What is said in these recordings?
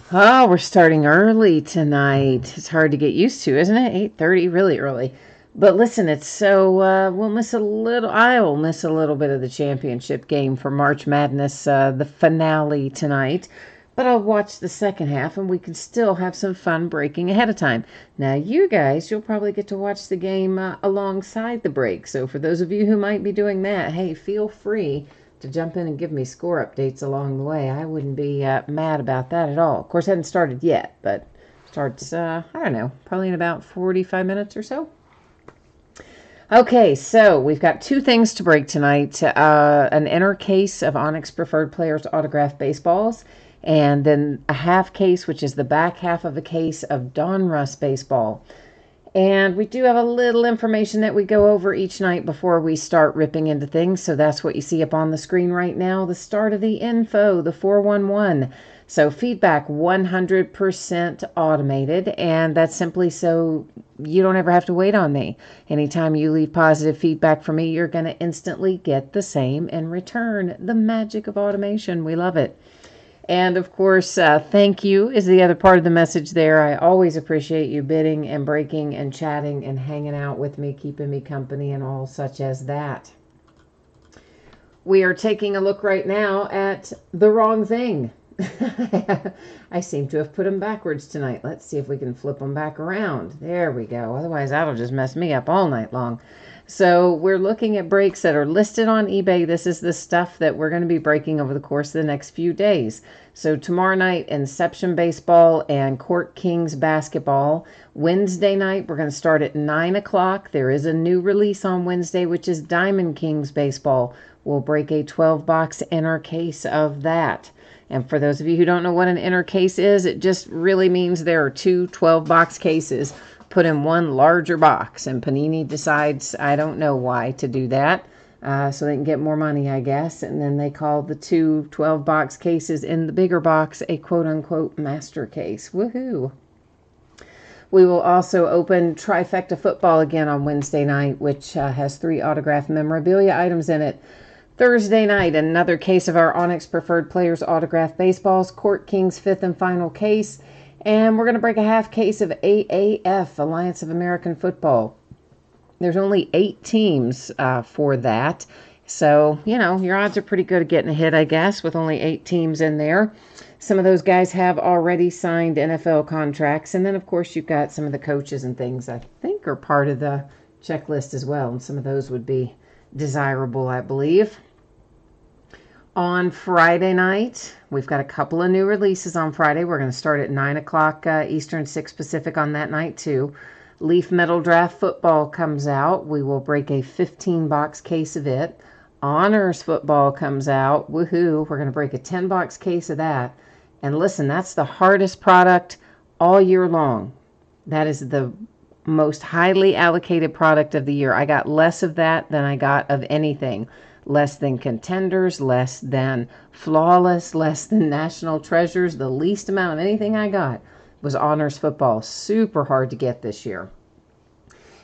Oh, we're starting early tonight. It's hard to get used to, isn't it? 8:30, really early. But listen, it's so we'll miss a little. I will miss a little bit of the championship game for March Madness, the finale tonight. But I'll watch the second half, and we can still have some fun breaking ahead of time. Now, you guys, you'll probably get to watch the game alongside the break. So, for those of you who might be doing that, hey, feel free to jump in and give me score updates along the way. I wouldn't be mad about that at all. Of course, it hasn't started yet, but starts, I don't know, probably in about 45 minutes or so. Okay, so we've got two things to break tonight. An inner case of Onyx Preferred Players autographed baseballs, and then a half case, which is the back half of a case of Donruss baseball. And we do have a little information that we go over each night before we start ripping into things. So that's what you see up on the screen right now. The start of the info, the 411. So feedback 100% automated. And that's simply so you don't ever have to wait on me. Anytime you leave positive feedback for me, you're going to instantly get the same in return. The magic of automation. We love it. And of course, thank you is the other part of the message there. I always appreciate you bidding and breaking and chatting and hanging out with me, keeping me company and all such as that. We are taking a look right now at the wrong thing. I seem to have put them backwards tonight. Let's see if we can flip them back around. There we go. Otherwise, that'll just mess me up all night long. So we're looking at breaks that are listed on eBay. This is the stuff that we're going to be breaking over the course of the next few days. So tomorrow night, Inception Baseball and Court Kings Basketball. Wednesday night, we're going to start at 9 o'clock. There is a new release on Wednesday, which is Diamond Kings Baseball. We'll break a 12-box inner case of that. And for those of you who don't know what an inner case is, it just really means there are two 12-box cases put in one larger box. And Panini decides, I don't know why, to do that. So they can get more money, I guess. And then they call the two 12-box cases in the bigger box a quote-unquote master case. Woohoo! We will also open Trifecta Football again on Wednesday night, which has 3 autographed memorabilia items in it. Thursday night, another case of our Onyx Preferred Players autographed baseballs, Court Kings 5th and final case. And we're going to break a half case of AAF, Alliance of American Football. There's only 8 teams for that. So, you know, your odds are pretty good at getting a hit, I guess, with only 8 teams in there. Some of those guys have already signed NFL contracts. And then, of course, you've got some of the coaches and things I think are part of the checklist as well. And some of those would be desirable, I believe. On Friday night, we've got a couple of new releases on Friday. We're going to start at 9 o'clock Eastern, 6 Pacific on that night, too. Leaf Metal Draft Football comes out. We will break a 15-box case of it. Honors Football comes out. Woohoo! We're going to break a 10-box case of that. And listen, that's the hardest product all year long. That is the most highly allocated product of the year. I got less of that than I got of anything. Less than Contenders, less than Flawless, less than National Treasures. The least amount of anything I got was Honors Football. Super hard to get this year.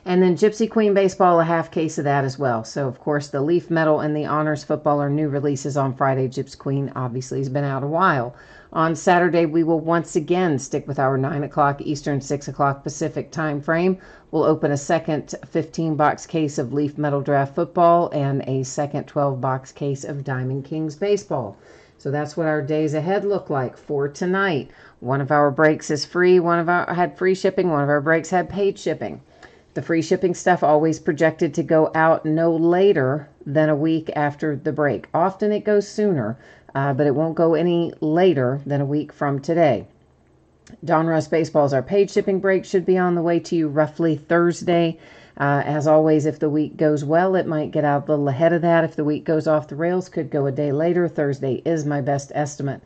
And then Gypsy Queen Baseball, a half case of that as well. So, of course, the Leaf Metal and the Honors Football are new releases on Friday. Gypsy Queen obviously has been out a while. On Saturday, we will once again stick with our 9 o'clock Eastern, 6 o'clock Pacific time frame. We'll open a second 15-box case of Leaf Metal Draft Football and a second 12-box case of Diamond Kings Baseball. So that's what our days ahead look like for tonight. One of our breaks is free. One of our had free shipping. One of our breaks had paid shipping. The free shipping stuff always projected to go out no later than a week after the break. Often it goes sooner, but it won't go any later than a week from today. Donruss Baseball's our paid shipping break should be on the way to you roughly Thursday. As always, if the week goes well, it might get out a little ahead of that. If the week goes off the rails, could go a day later. Thursday is my best estimate.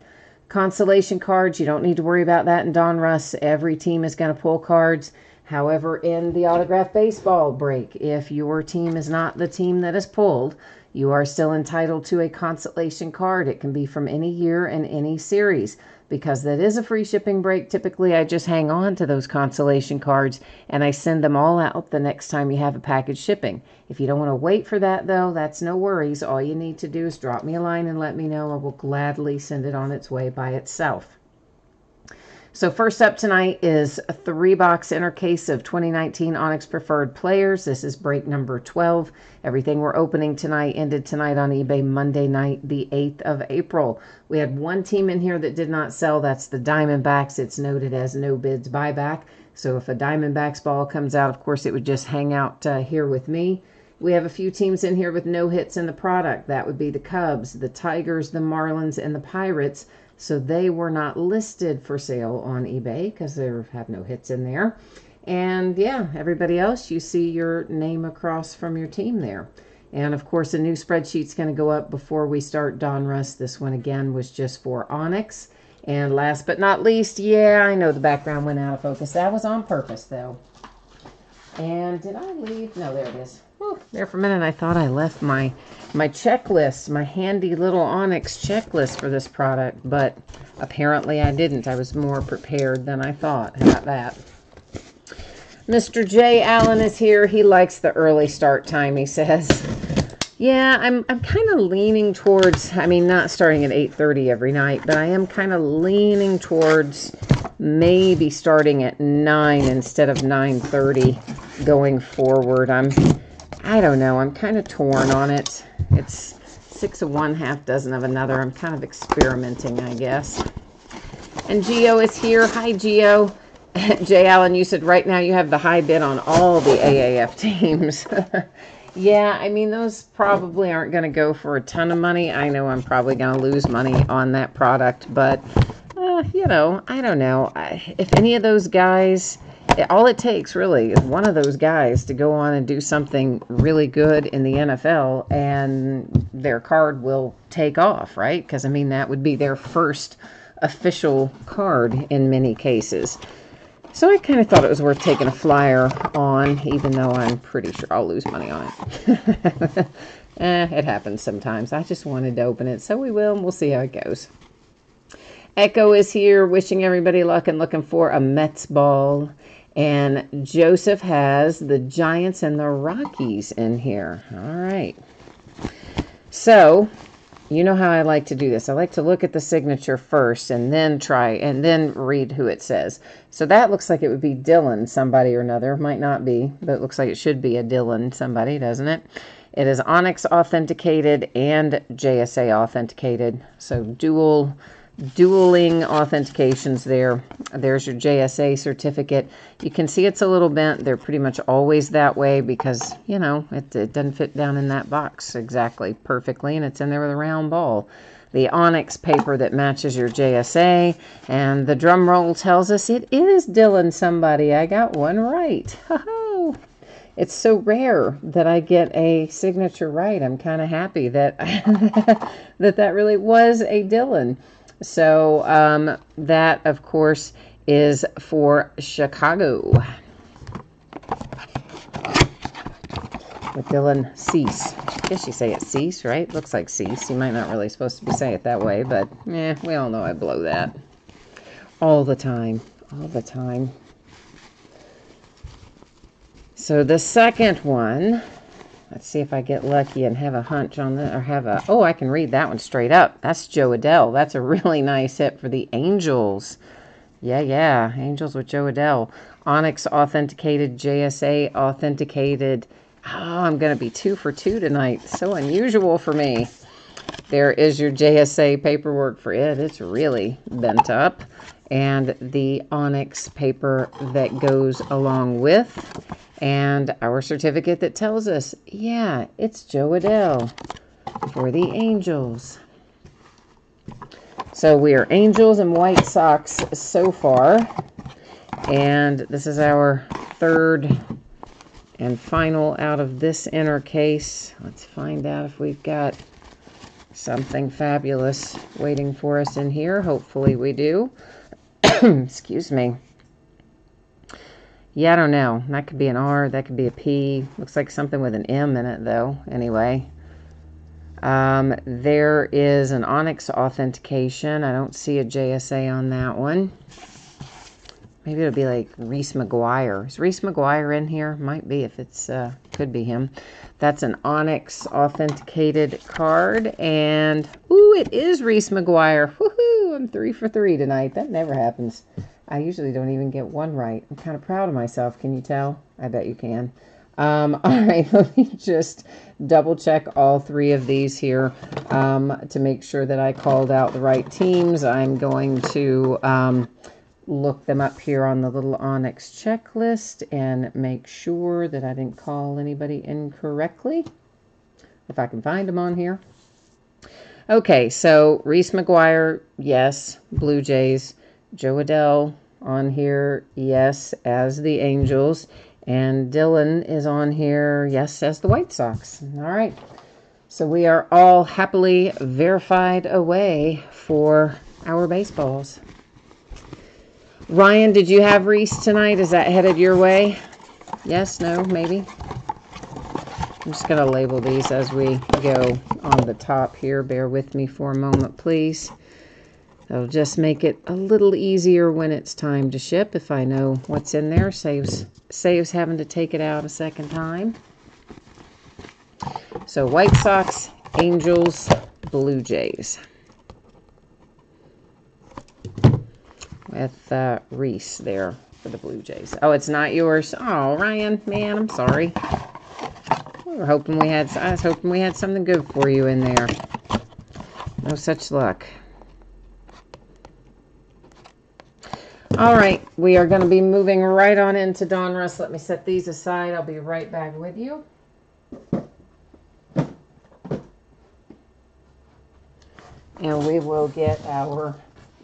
Consolation cards, you don't need to worry about that in Donruss. Every team is going to pull cards. However, in the autographed baseball break, if your team is not the team that is pulled, you are still entitled to a consolation card. It can be from any year and any series. Because that is a free shipping break, typically I just hang on to those consolation cards and I send them all out the next time you have a package shipping. If you don't want to wait for that, though, that's no worries. All you need to do is drop me a line and let me know. I will gladly send it on its way by itself. So first up tonight is a 3-box inner case of 2019 Onyx Preferred Players. This is break number 12. Everything we're opening tonight ended tonight on eBay Monday night, the 8th of April. We had one team in here that did not sell. That's the Diamondbacks. It's noted as no bids buyback. So if a Diamondbacks ball comes out, of course, it would just hang out here with me. We have a few teams in here with no hits in the product. That would be the Cubs, the Tigers, the Marlins, and the Pirates. So they were not listed for sale on eBay because they have no hits in there. And yeah, everybody else, you see your name across from your team there. And of course, a new spreadsheet's going to go up before we start Donruss. This one again was just for Onyx. And last but not least, yeah, I know the background went out of focus. That was on purpose though. And did I leave? No, there it is. Whew, there for a minute I thought I left my checklist, my handy little Onyx checklist for this product, but apparently I didn't. I was more prepared than I thought. How about that? Mr. J. Allen is here. He likes the early start time, he says. Yeah, I'm kind of leaning towards, I mean, not starting at 8:30 every night, but I am kind of leaning towards maybe starting at 9 instead of 9:30 going forward. I don't know. I'm kind of torn on it. It's 6 of one, half dozen of another. I'm kind of experimenting, I guess. And Gio is here. Hi, Gio. Jay Allen, you said right now you have the high bid on all the AAF teams. Yeah, I mean, those probably aren't going to go for a ton of money. I know I'm probably going to lose money on that product, but, you know, I don't know. If any of those guys... all it takes, really, is one of those guys to go on and do something really good in the NFL, and their card will take off, right? Because, I mean, that would be their first official card in many cases. So I kind of thought it was worth taking a flyer on, even though I'm pretty sure I'll lose money on it. It happens sometimes. I just wanted to open it, so we will, and we'll see how it goes. Echo is here, wishing everybody luck and looking for a Mets ball. And Joseph has the Giants and the Rockies in here. All right. So, you know how I like to do this. I like to look at the signature first and then read who it says. So that looks like it would be Dylan somebody or another. Might not be, but it looks like it should be a Dylan somebody, doesn't it? It is Onyx authenticated and JSA authenticated. So dueling authentications there. There's your JSA certificate. You can see it's a little bent. They're pretty much always that way because, you know, it doesn't fit down in that box exactly perfectly, and it's in there with a round ball. The Onyx paper that matches your JSA, and the drum roll tells us it is Dylan somebody. I got one right. Ho-ho! It's so rare that I get a signature right. I'm kind of happy that that really was a Dylan. So that, of course, is for Chicago. With Dylan Cease. I guess you say it Cease, right? Looks like Cease. You might not really supposed to be saying it that way, but we all know I blow that. All the time. All the time. So the second one... Let's see if I get lucky and have a hunch on that, or have a... Oh, I can read that one straight up. That's Jo Adell. That's a really nice hit for the Angels. Yeah. Angels with Jo Adell. Onyx authenticated, JSA authenticated. Oh, I'm going to be 2 for 2 tonight. So unusual for me. There is your JSA paperwork for it. It's really bent up. And the Onyx paper that goes along with... And our certificate that tells us, yeah, it's Jo Adell for the Angels. So we are Angels and White Sox so far. And this is our third and final out of this inner case. Let's find out if we've got something fabulous waiting for us in here. Hopefully we do. Excuse me. Yeah, I don't know. That could be an R. That could be a P. Looks like something with an M in it, though. Anyway. There is an Onyx authentication. I don't see a JSA on that one. Maybe it'll be like Reese McGuire. Is Reese McGuire in here? Might be if it's, could be him. That's an Onyx authenticated card. And, ooh, it is Reese McGuire. Woohoo! I'm 3 for 3 tonight. That never happens. I usually don't even get one right. I'm kind of proud of myself. Can you tell? I bet you can. All right, let me just double check all three of these here to make sure that I called out the right teams. I'm going to look them up here on the little Onyx checklist and make sure that I didn't call anybody incorrectly, if I can find them on here. Okay, so Reese McGuire, yes, Blue Jays. Joe Adell on here, yes, as the Angels. And Dylan is on here, yes, as the White Sox. All right, so we are all happily verified away for our baseballs. Ryan, did you have Reese tonight? Is that headed your way? Yes, no, maybe? I'm just going to label these as we go on the top here. Bear with me for a moment, please. That'll just make it a little easier when it's time to ship. If I know what's in there, saves having to take it out a second time. So White Sox, Angels, Blue Jays. With Reese there for the Blue Jays. Oh, it's not yours. Oh, Ryan, man, I'm sorry. I was hoping we had something good for you in there. No such luck. All right, we are going to be moving right on into Donruss. Let me set these aside. I'll be right back with you. And we will get our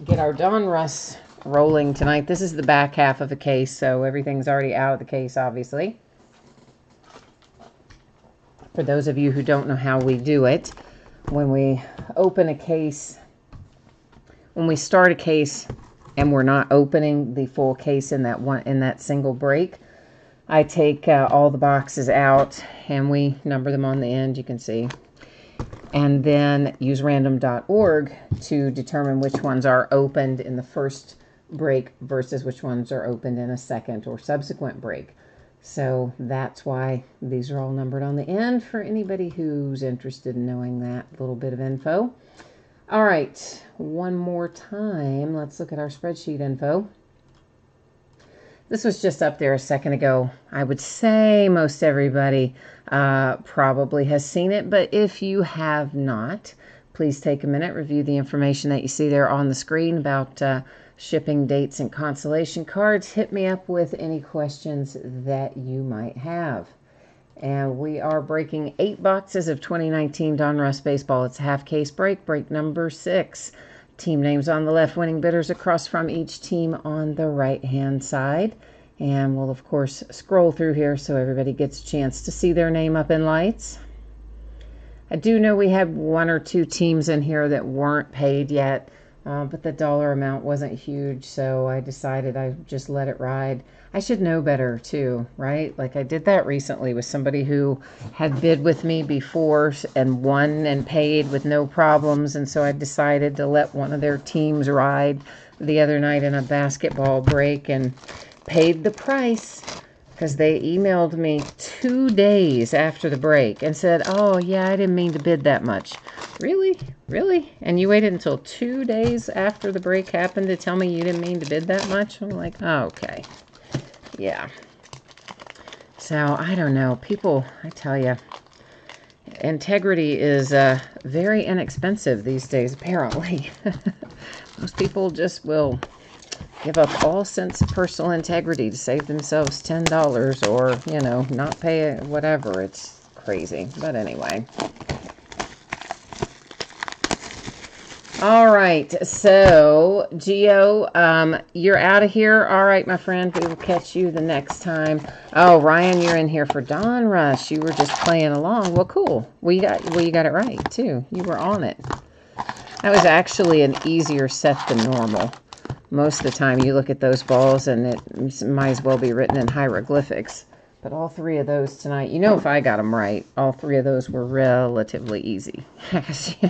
Donruss rolling tonight. This is the back half of a case, so everything's already out of the case, obviously. For those of you who don't know how we do it, when we open a case, when we start a case and we're not opening the full case in that single break, I take all the boxes out and we number them on the end, you can see, and then use random.org to determine which ones are opened in the first break versus which ones are opened in a second or subsequent break. So that's why these are all numbered on the end for anybody who's interested in knowing that little bit of info. All right, one more time, let's look at our spreadsheet info. This was just up there a second ago. I would say most everybody probably has seen it, but if you have not, please take a minute, review the information that you see there on the screen about shipping dates and consolation cards. Hit me up with any questions that you might have. And we are breaking 8 boxes of 2019 Donruss Baseball. It's a half case break, break number 6. Team names on the left, winning bidders across from each team on the right-hand side. And we'll, of course, scroll through here so everybody gets a chance to see their name up in lights. I do know we had 1 or 2 teams in here that weren't paid yet. But the dollar amount wasn't huge, so I decided I'd just let it ride. I should know better, too, right? Like I did that recently with somebody who had bid with me before and won and paid with no problems, and so I decided to let one of their teams ride the other night in a basketball break and paid the price because they emailed me 2 days after the break and said, oh, yeah, I didn't mean to bid that much. Really? Really? And you waited until 2 days after the break happened to tell me you didn't mean to bid that much? I'm like, oh, okay. Yeah. So, I don't know. People, I tell you, integrity is very inexpensive these days, apparently. Most people just will give up all sense of personal integrity to save themselves $10 or, you know, not pay it, whatever. It's crazy. But anyway. All right. So, Gio, you're out of here. All right, my friend. We will catch you the next time. Oh, Ryan, you're in here for Donruss. You were just playing along. Well, cool. Well, you got it right, too. You were on it. That was actually an easier set than normal. Most of the time you look at those balls and it might as well be written in hieroglyphics. But all 3 of those tonight, you know, if I got them right, all 3 of those were relatively easy.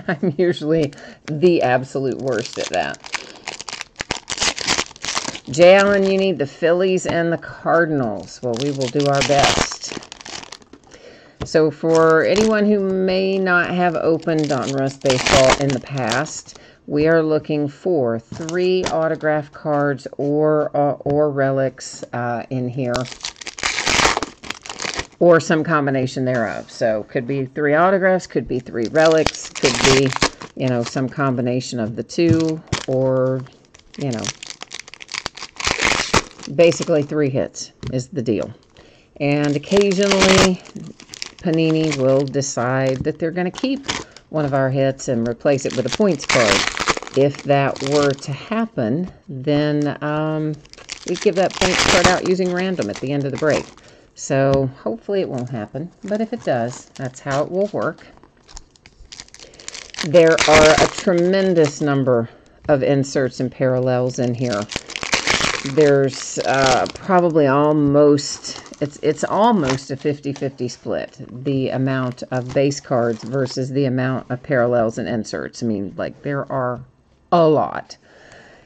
I'm usually the absolute worst at that. Jay Allen, you need the Phillies and the Cardinals. Well, we will do our best. So for anyone who may not have opened Donruss Baseball in the past, We are looking for 3 autograph cards or relics in here, or some combination thereof. So could be 3 autographs, could be 3 relics, could be, you know, some combination of the 2, or, you know, basically 3 hits is the deal. And occasionally Panini will decide that they're going to keep one of our hits and replace it with a points card. If that were to happen, then we give that points card out using random at the end of the break. So hopefully it won't happen, but if it does, that's how it will work. There are a tremendous number of inserts and parallels in here. There's probably almost, it's almost a 50-50 split, the amount of base cards versus the amount of parallels and inserts. I mean, like, there are a lot.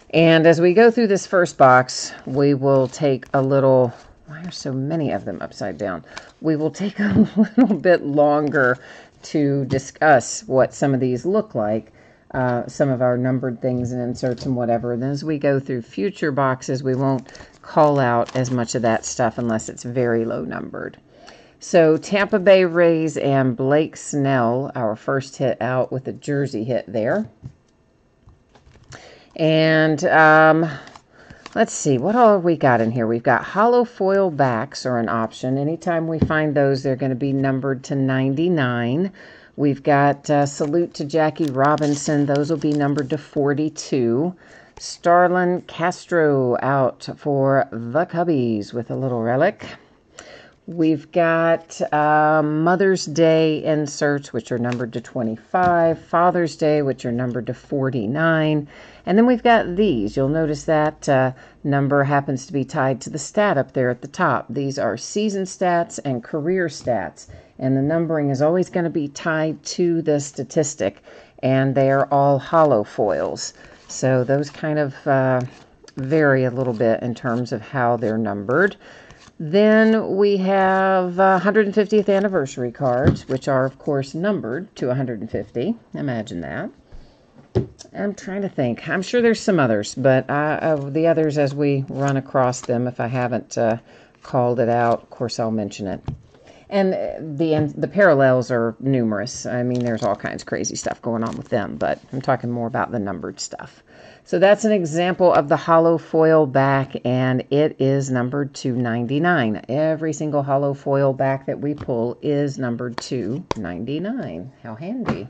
And as we go through this first box, we will take a little, why are so many of them upside down? We will take a little bit longer to discuss what some of these look like. Some of our numbered things and inserts and whatever. And as we go through future boxes, we won't call out as much of that stuff unless it's very low numbered. So Tampa Bay Rays and Blake Snell, our first hit out with a jersey hit there. And let's see, what all have we got in here? We've got hollow foil backs are an option. Anytime we find those, they're going to be numbered to 99. We've got Salute to Jackie Robinson. Those will be numbered to 42. Starlin Castro out for the Cubbies with a little relic. We've got Mother's Day inserts, which are numbered to 25. Father's Day, which are numbered to 49. And then we've got these. You'll notice that number happens to be tied to the stat up there at the top. These are season stats and career stats. And the numbering is always going to be tied to the statistic. And they are all hollow foils. So those kind of vary a little bit in terms of how they're numbered. Then we have 150th anniversary cards, which are, of course, numbered to 150. Imagine that. I'm trying to think. I'm sure there's some others, but the others, as we run across them, if I haven't called it out, of course, I'll mention it. And the parallels are numerous. I mean, there's all kinds of crazy stuff going on with them, but I'm talking more about the numbered stuff. So that's an example of the hollow foil back, and it is numbered to 99. Every single hollow foil back that we pull is numbered to 99. How handy.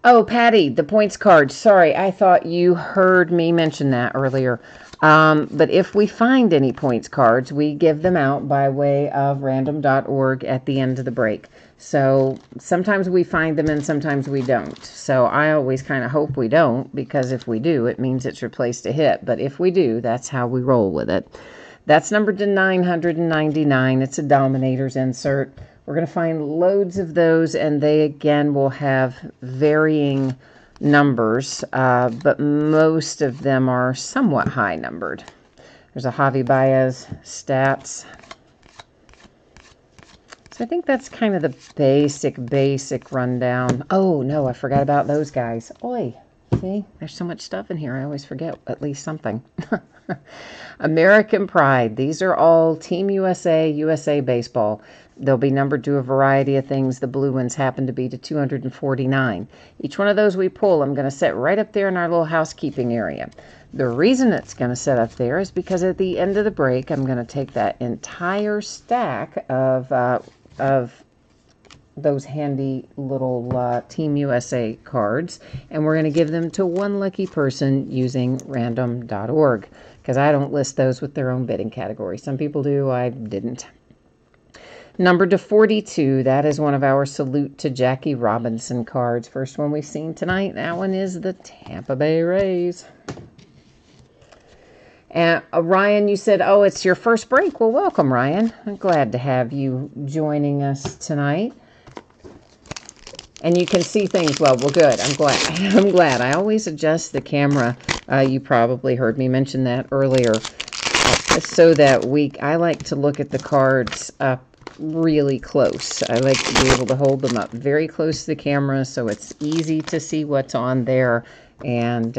Oh, Patty, the points card. Sorry, I thought you heard me mention that earlier. But if we find any points cards, we give them out by way of random.org at the end of the break. So sometimes we find them and sometimes we don't. So I always kind of hope we don't, because if we do, it means it's replaced a hit. But if we do, that's how we roll with it. That's numbered to 999. It's a Dominators insert. We're going to find loads of those, and they, again, will have varying numbers, but most of them are somewhat high numbered. There's a Javi Baez stats. So I think that's kind of the basic rundown. Oh, no, I forgot about those guys. Oi, see, there's so much stuff in here. I always forget at least something. American Pride. These are all Team USA, USA Baseball. They'll be numbered to a variety of things. The blue ones happen to be to 249. Each one of those we pull, I'm going to set right up there in our little housekeeping area. The reason it's going to set up there is because at the end of the break, I'm going to take that entire stack of those handy little Team USA cards, and we're going to give them to one lucky person using random.org, because I don't list those with their own bidding category. Some people do. I didn't. Numbered to 42, that is one of our Salute to Jackie Robinson cards. First one we've seen tonight. That one is the Tampa Bay Rays. And Ryan, you said, oh, it's your first break. Well, welcome, Ryan. I'm glad to have you joining us tonight. And you can see things well. Well, good. I'm glad. I'm glad. I always adjust the camera. You probably heard me mention that earlier. So that I like to look at the cards up really close. I like to be able to hold them up very close to the camera so it's easy to see what's on there. And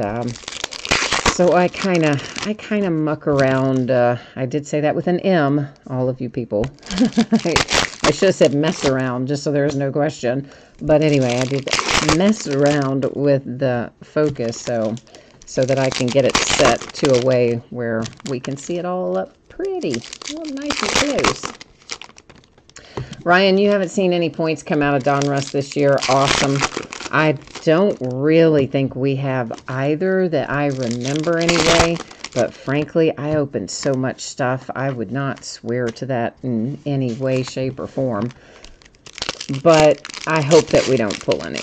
so I kind of muck around. I did say that with an M, all of you people. I should have said mess around, just so there's no question. But anyway, I did mess around with the focus so that I can get it set to a way where we can see it all up pretty. Oh, nice and close. Ryan, you haven't seen any points come out of Donruss this year. Awesome. I don't really think we have either that I remember anyway. But frankly, I opened so much stuff, I would not swear to that in any way, shape, or form. But I hope that we don't pull any.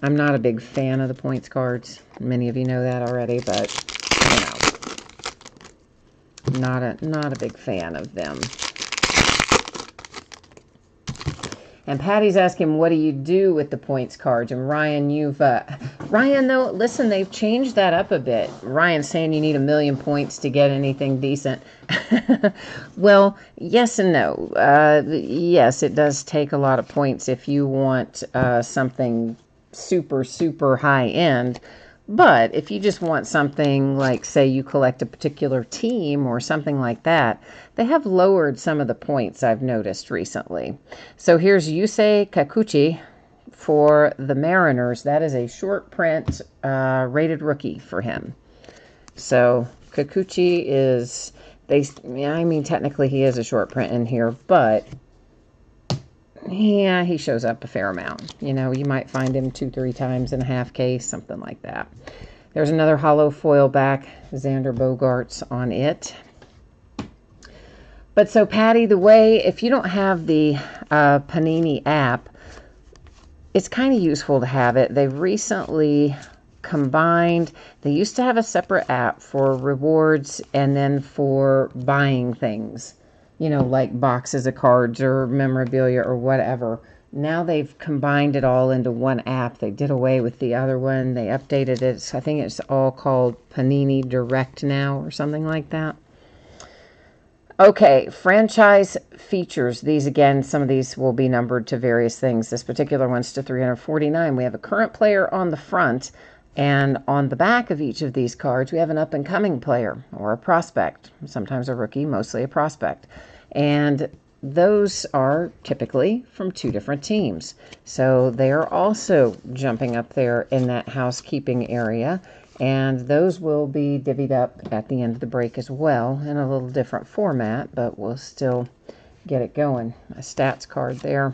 I'm not a big fan of the points cards. Many of you know that already, but you know, not a big fan of them. And Patty's asking, what do you do with the points cards? And Ryan, Ryan, though, listen, they've changed that up a bit. Ryan's saying you need 1 million points to get anything decent. Well, yes and no. Yes, it does take a lot of points if you want something super, super high end. But if you just want something like, say, you collect a particular team or something like that, they have lowered some of the points I've noticed recently. So here's Yusei Kikuchi for the Mariners. That is a short print rated rookie for him. So Kikuchi is, I mean, technically he is a short print in here, but yeah, he shows up a fair amount. You know, you might find him 2-3 times in a half case, something like that. There's another hollow foil back, Xander Bogaerts on it. But so, Patty, the way, if you don't have the Panini app, it's kind of useful to have it. They've recently combined, they used to have a separate app for rewards and then for buying things. You know, like boxes of cards or memorabilia or whatever. Now they've combined it all into one app. They did away with the other one. They updated it. I think it's all called Panini Direct now or something like that. Okay, franchise features. These, again, some of these will be numbered to various things. This particular one's to 349. We have a current player on the front. And on the back of each of these cards, we have an up-and-coming player or a prospect, sometimes a rookie, mostly a prospect. And those are typically from 2 different teams. So they are also jumping up there in that housekeeping area. And those will be divvied up at the end of the break as well in a little different format, but we'll still get it going. A stats card there.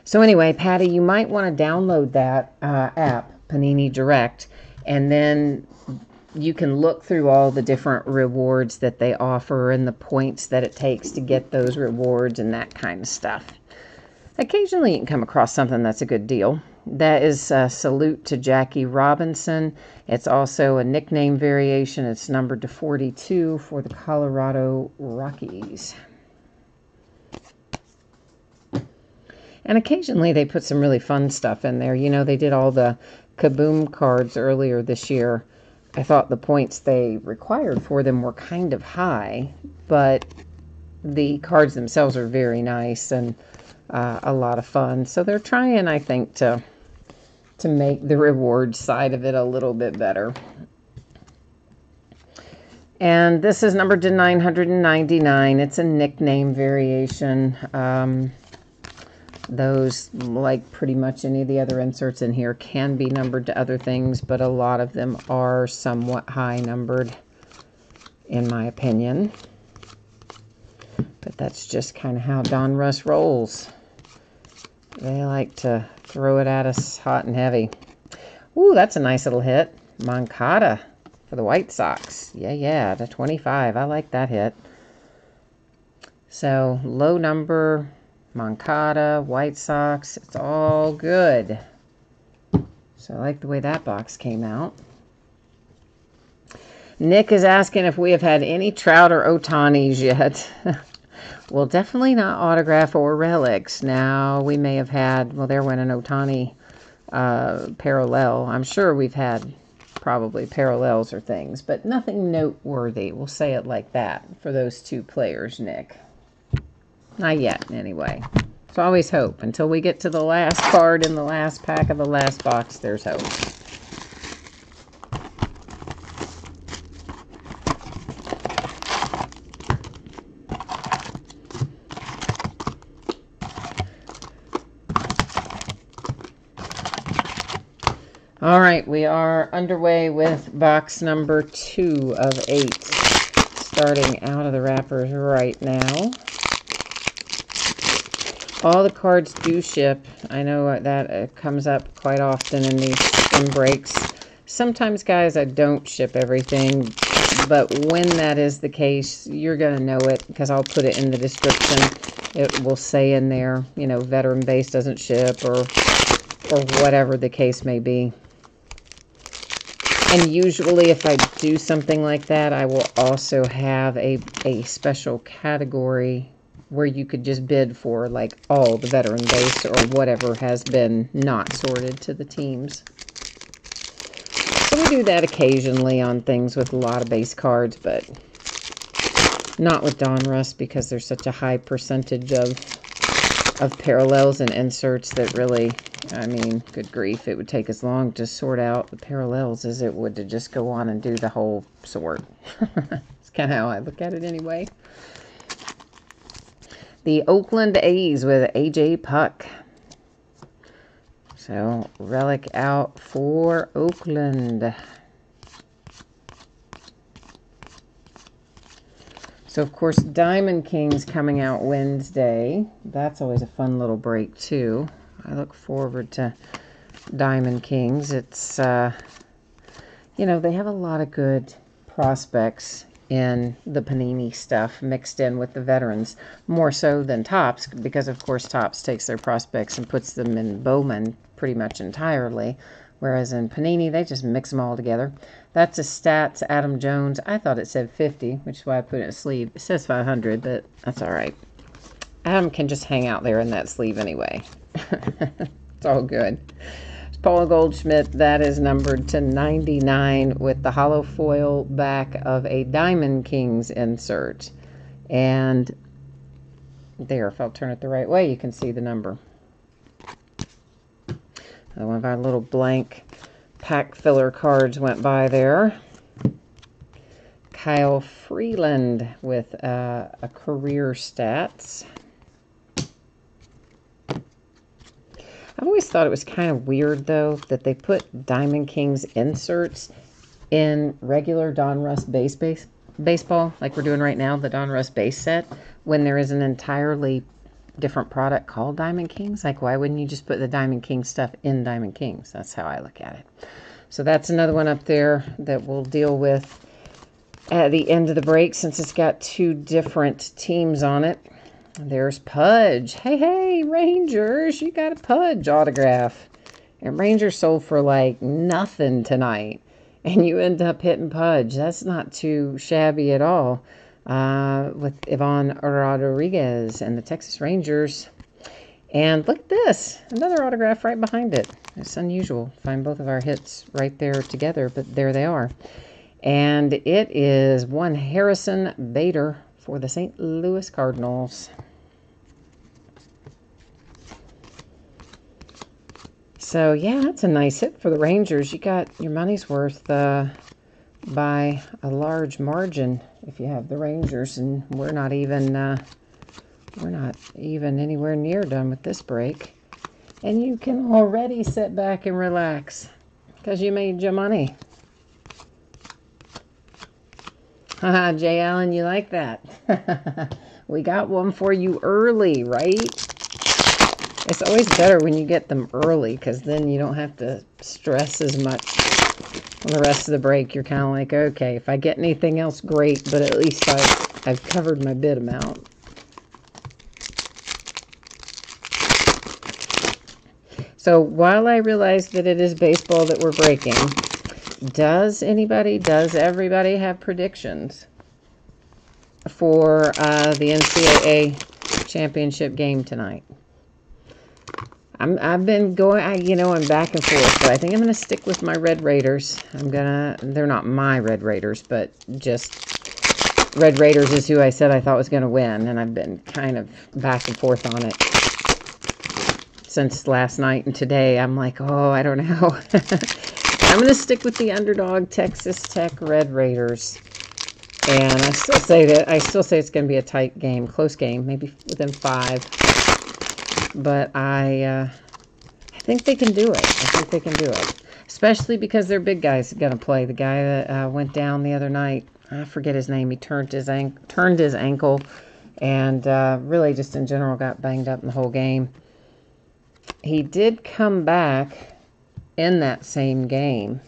So anyway, Patty, you might want to download that app, Panini Direct, and then you can look through all the different rewards that they offer and the points that it takes to get those rewards and that kind of stuff. Occasionally you can come across something that's a good deal. That is a salute to Jackie Robinson. It's also a nickname variation. It's numbered to 42 for the Colorado Rockies. And occasionally they put some really fun stuff in there. You know, they did all the Kaboom cards earlier this year. I thought the points they required for them were kind of high, but the cards themselves are very nice and a lot of fun. So they're trying, I think, to make the reward side of it a little bit better. And this is numbered to 999. It's a nickname variation. Those, like pretty much any of the other inserts in here, can be numbered to other things, but a lot of them are somewhat high numbered, in my opinion. But that's just kind of how Donruss rolls. They like to throw it at us hot and heavy. Ooh, that's a nice little hit. Moncada for the White Sox. Yeah, to 25. I like that hit. So, low number, Moncada, White Sox. It's all good. So, I like the way that box came out. Nick is asking if we have had any Trout or Ohtanis yet. Well, definitely not autograph or relics. Now, we may have had, well, there went an Ohtani parallel. I'm sure we've had probably parallels or things, but nothing noteworthy. We'll say it like that for those 2 players, Nick. Not yet, anyway. So always hope. Until we get to the last card in the last pack of the last box, there's hope. All right, we are underway with box number 2 of 8. Starting out of the wrappers right now. All the cards do ship. I know that comes up quite often in these spin breaks. Sometimes, guys, I don't ship everything, but when that is the case, you're going to know it because I'll put it in the description. It will say in there, you know, veteran base doesn't ship or whatever the case may be. And usually if I do something like that, I will also have a special category where you could just bid for like all the veteran base or whatever has been not sorted to the teams. So we do that occasionally on things with a lot of base cards, but not with Donruss because there's such a high percentage of parallels and inserts that really, I mean, good grief, it would take as long to sort out the parallels as it would to just go on and do the whole sort. It's kind of how I look at it anyway. The Oakland A's with A.J. Puck. So, relic out for Oakland. So, of course, Diamond Kings coming out Wednesday. That's always a fun little break, too. I look forward to Diamond Kings. It's, you know, they have a lot of good prospects in the Panini stuff mixed in with the veterans. More so than Topps, because, of course, Topps takes their prospects and puts them in Bowman pretty much entirely. Whereas in Panini, they just mix them all together. That's a Stats Adam Jones. I thought it said 50, which is why I put it in a sleeve. It says 500, but that's all right. Adam can just hang out there in that sleeve anyway. It's all good. Paul Goldschmidt, that is numbered to 99 with the hollow foil back of a Diamond Kings insert. And there, if I'll turn it the right way, you can see the number. One of our little blank pack filler cards went by there. Kyle Freeland with a career stats. I've always thought it was kind of weird, though, that they put Diamond Kings inserts in regular Donruss baseball, like we're doing right now, the Donruss base set, when there is an entirely different product called Diamond Kings. Like, why wouldn't you just put the Diamond Kings stuff in Diamond Kings? That's how I look at it. So that's another one up there that we'll deal with at the end of the break, since it's got 2 different teams on it. There's Pudge. Hey, Rangers, you got a Pudge autograph. And Rangers sold for like nothing tonight. And you end up hitting Pudge. That's not too shabby at all. With Ivan Rodriguez and the Texas Rangers. And look at this. Another autograph right behind it. It's unusual. Find both of our hits right there together, but there they are. And it is one Harrison Bader for the St. Louis Cardinals. So, yeah, that's a nice hit for the Rangers. You got your money's worth by a large margin if you have the Rangers, and we're not even anywhere near done with this break. And you can already sit back and relax because you made your money. Haha, Jay Allen, you like that? We got one for you early, right? It's always better when you get them early because then you don't have to stress as much on the rest of the break. You're kind of like, okay, if I get anything else, great, but at least I've covered my bid amount. So while I realize that it is baseball that we're breaking, does everybody have predictions for the NCAA championship game tonight? I've been going, I'm back and forth, but I think I'm going to stick with my Red Raiders. They're not my Red Raiders, but just Red Raiders is who I said I thought was going to win, and I've been kind of back and forth on it since last night and today. I'm like, oh, I don't know. I'm going to stick with the underdog Texas Tech Red Raiders. And I still say it's going to be a tight game, close game, maybe within 5. But I think they can do it. I think they can do it, especially because their big guy's going to play. The guy that went down the other night, I forget his name. He turned his ankle, and really just in general got banged up in the whole game. He did come back in that same game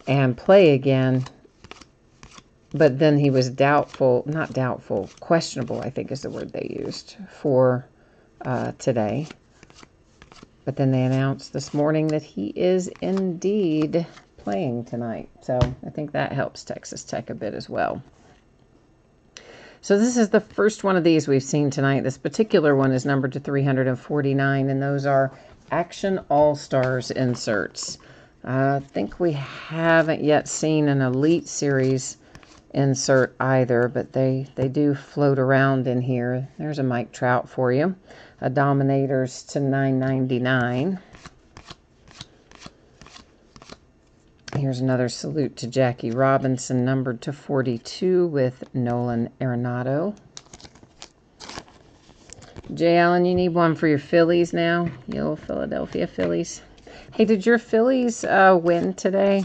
and play again, but then he was questionable, I think is the word they used for today. But then they announced this morning that he is indeed playing tonight. So I think that helps Texas Tech a bit as well. So this is the first one of these we've seen tonight. This particular one is numbered to 349, and those are Action All-Stars inserts. I think we haven't yet seen an Elite Series insert either, but they do float around in here. There's a Mike Trout for you. A Dominators to $9.99. Here's another salute to Jackie Robinson, numbered to 42 with Nolan Arenado. Jay Allen, you need one for your Phillies now. You old Philadelphia Phillies. Hey, did your Phillies win today?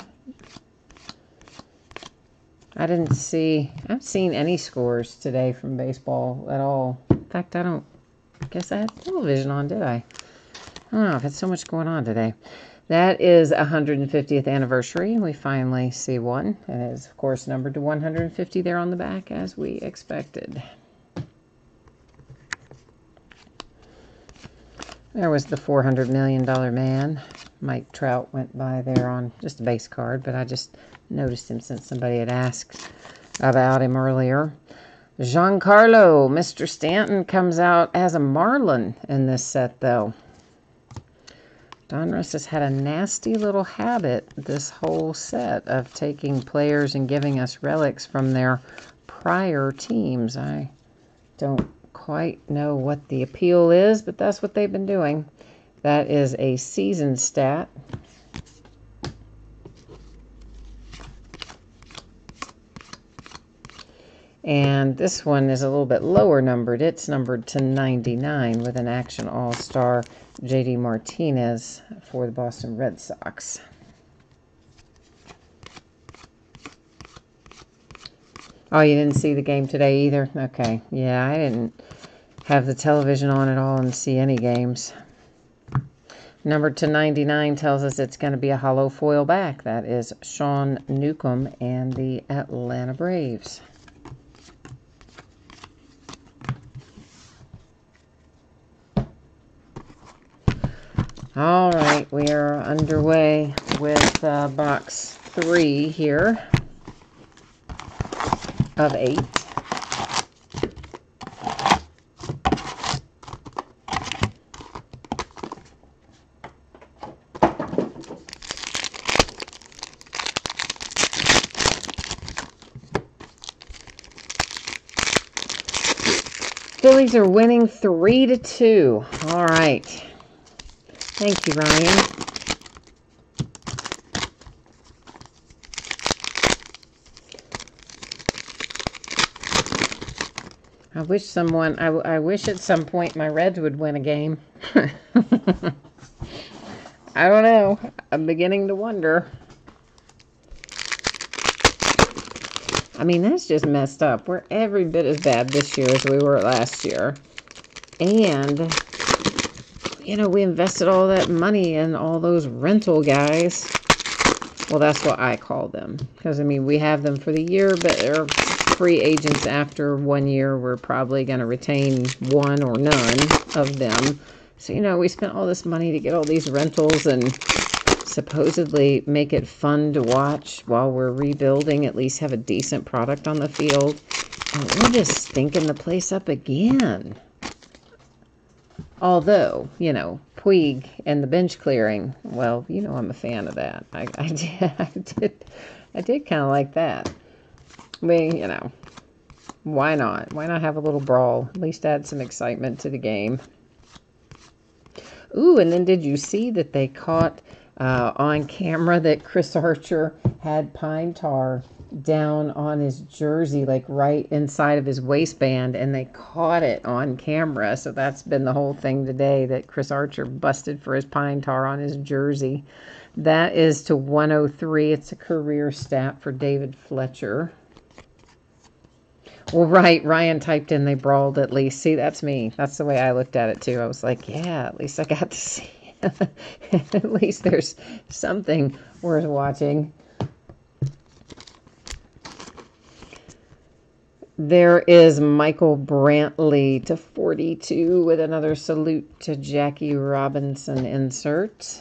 I haven't seen any scores today from baseball at all. In fact, I guess I had television on, did I? I don't know. I've had so much going on today. That is 150th anniversary. We finally see one. And it is, of course, numbered to 150 there on the back, as we expected. There was the $400 million man. Mike Trout went by there on just a base card, but I just noticed him since somebody had asked about him earlier. Giancarlo, Mr. Stanton, comes out as a Marlin in this set, though. Donruss has had a nasty little habit this whole set of taking players and giving us relics from their prior teams. I don't quite know what the appeal is, but that's what they've been doing. That is a season stat. And this one is a little bit lower numbered. It's numbered to 99 with an Action All-Star J.D. Martinez for the Boston Red Sox. Oh, you didn't see the game today either? Okay. Yeah, I didn't have the television on at all and see any games. Numbered to 99 tells us it's going to be a hollow foil back. That is Sean Newcomb and the Atlanta Braves. All right, we are underway with box 3 here of 8. Phillies are winning 3-2. All right. Thank you, Ryan. I wish at some point my Reds would win a game. I don't know. I'm beginning to wonder. I mean, that's just messed up. We're every bit as bad this year as we were last year. And you know, we invested all that money in all those rental guys. Well, that's what I call them. Because, I mean, we have them for the year, but they're free agents after 1 year. We're probably going to retain one or none of them. So, you know, we spent all this money to get all these rentals and supposedly make it fun to watch while we're rebuilding, at least have a decent product on the field. And we're just stinking the place up again. Although, you know, Puig and the bench clearing, well, you know I'm a fan of that. I did kind of like that. I mean, you know, Why not? Why not have a little brawl? At least add some excitement to the game. Ooh, and then did you see that they caught on camera that Chris Archer had pine tar down on his jersey, like right inside of his waistband, and they caught it on camera. So that's been the whole thing today, that Chris Archer busted for his pine tar on his jersey. That is to 103. It's a career stat for David Fletcher. Well, right, Ryan typed in they brawled at least. See, that's me. That's the way I looked at it, too. I was like, yeah, at least I got to see it. At least there's something worth watching. There is Michael Brantley to 42 with another salute to Jackie Robinson insert.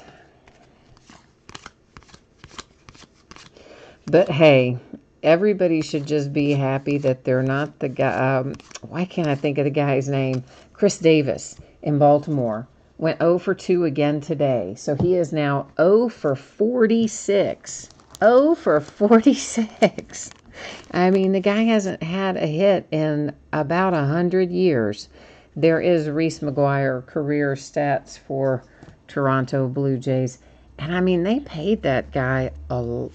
But hey, everybody should just be happy that they're not the guy. Why can't I think of the guy's name? Chris Davis in Baltimore went 0 for 2 again today. So he is now 0 for 46. 0 for 46. I mean, the guy hasn't had a hit in about 100 years. There is Reese McGuire career stats for Toronto Blue Jays. And I mean, they paid that guy a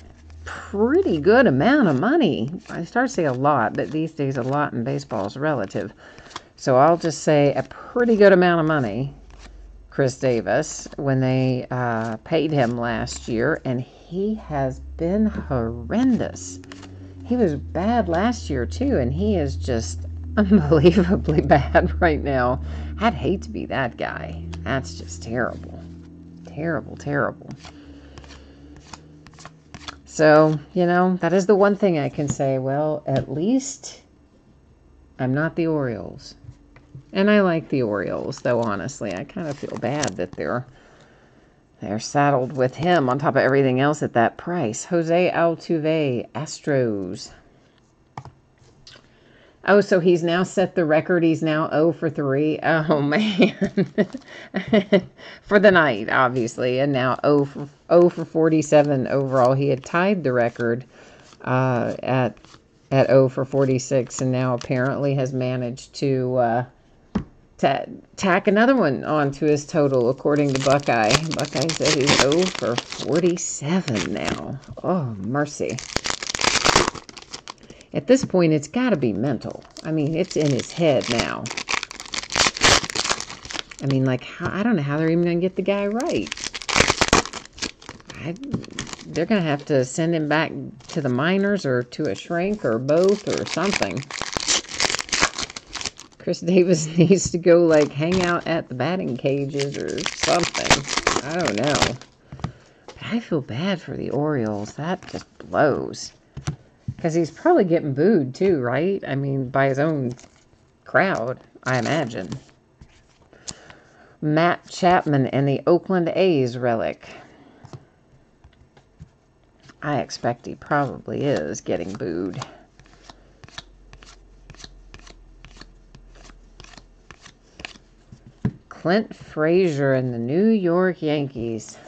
pretty good amount of money. I start to say a lot, but these days a lot in baseball is relative. So I'll just say a pretty good amount of money, Chris Davis, when they paid him last year. And he has been horrendous. He was bad last year, too, and he is just unbelievably bad right now. I'd hate to be that guy. That's just terrible. Terrible, terrible. So, you know, that is the one thing I can say. Well, at least I'm not the Orioles. And I like the Orioles, though, honestly. I kind of feel bad that they're saddled with him on top of everything else at that price. Jose Altuve, Astros. Oh, so he's now set the record. He's now 0 for 3. Oh, man. For the night, obviously. And now 0 for 47 overall. He had tied the record at 0 for 46. And now apparently has managed to tack another one onto his total, according to Buckeye. Buckeye said he's 0 for 47 now. Oh, mercy. At this point, it's got to be mental. I mean, it's in his head now. I mean, like, I don't know how they're even going to get the guy right. They're going to have to send him back to the minors or to a shrink or both or something. Chris Davis needs to go, like, hang out at the batting cages or something. I don't know. But I feel bad for the Orioles. That just blows. Because he's probably getting booed, too, right? I mean, by his own crowd, I imagine. Matt Chapman and the Oakland A's relic. I expect he probably is getting booed. Clint Frazier and the New York Yankees.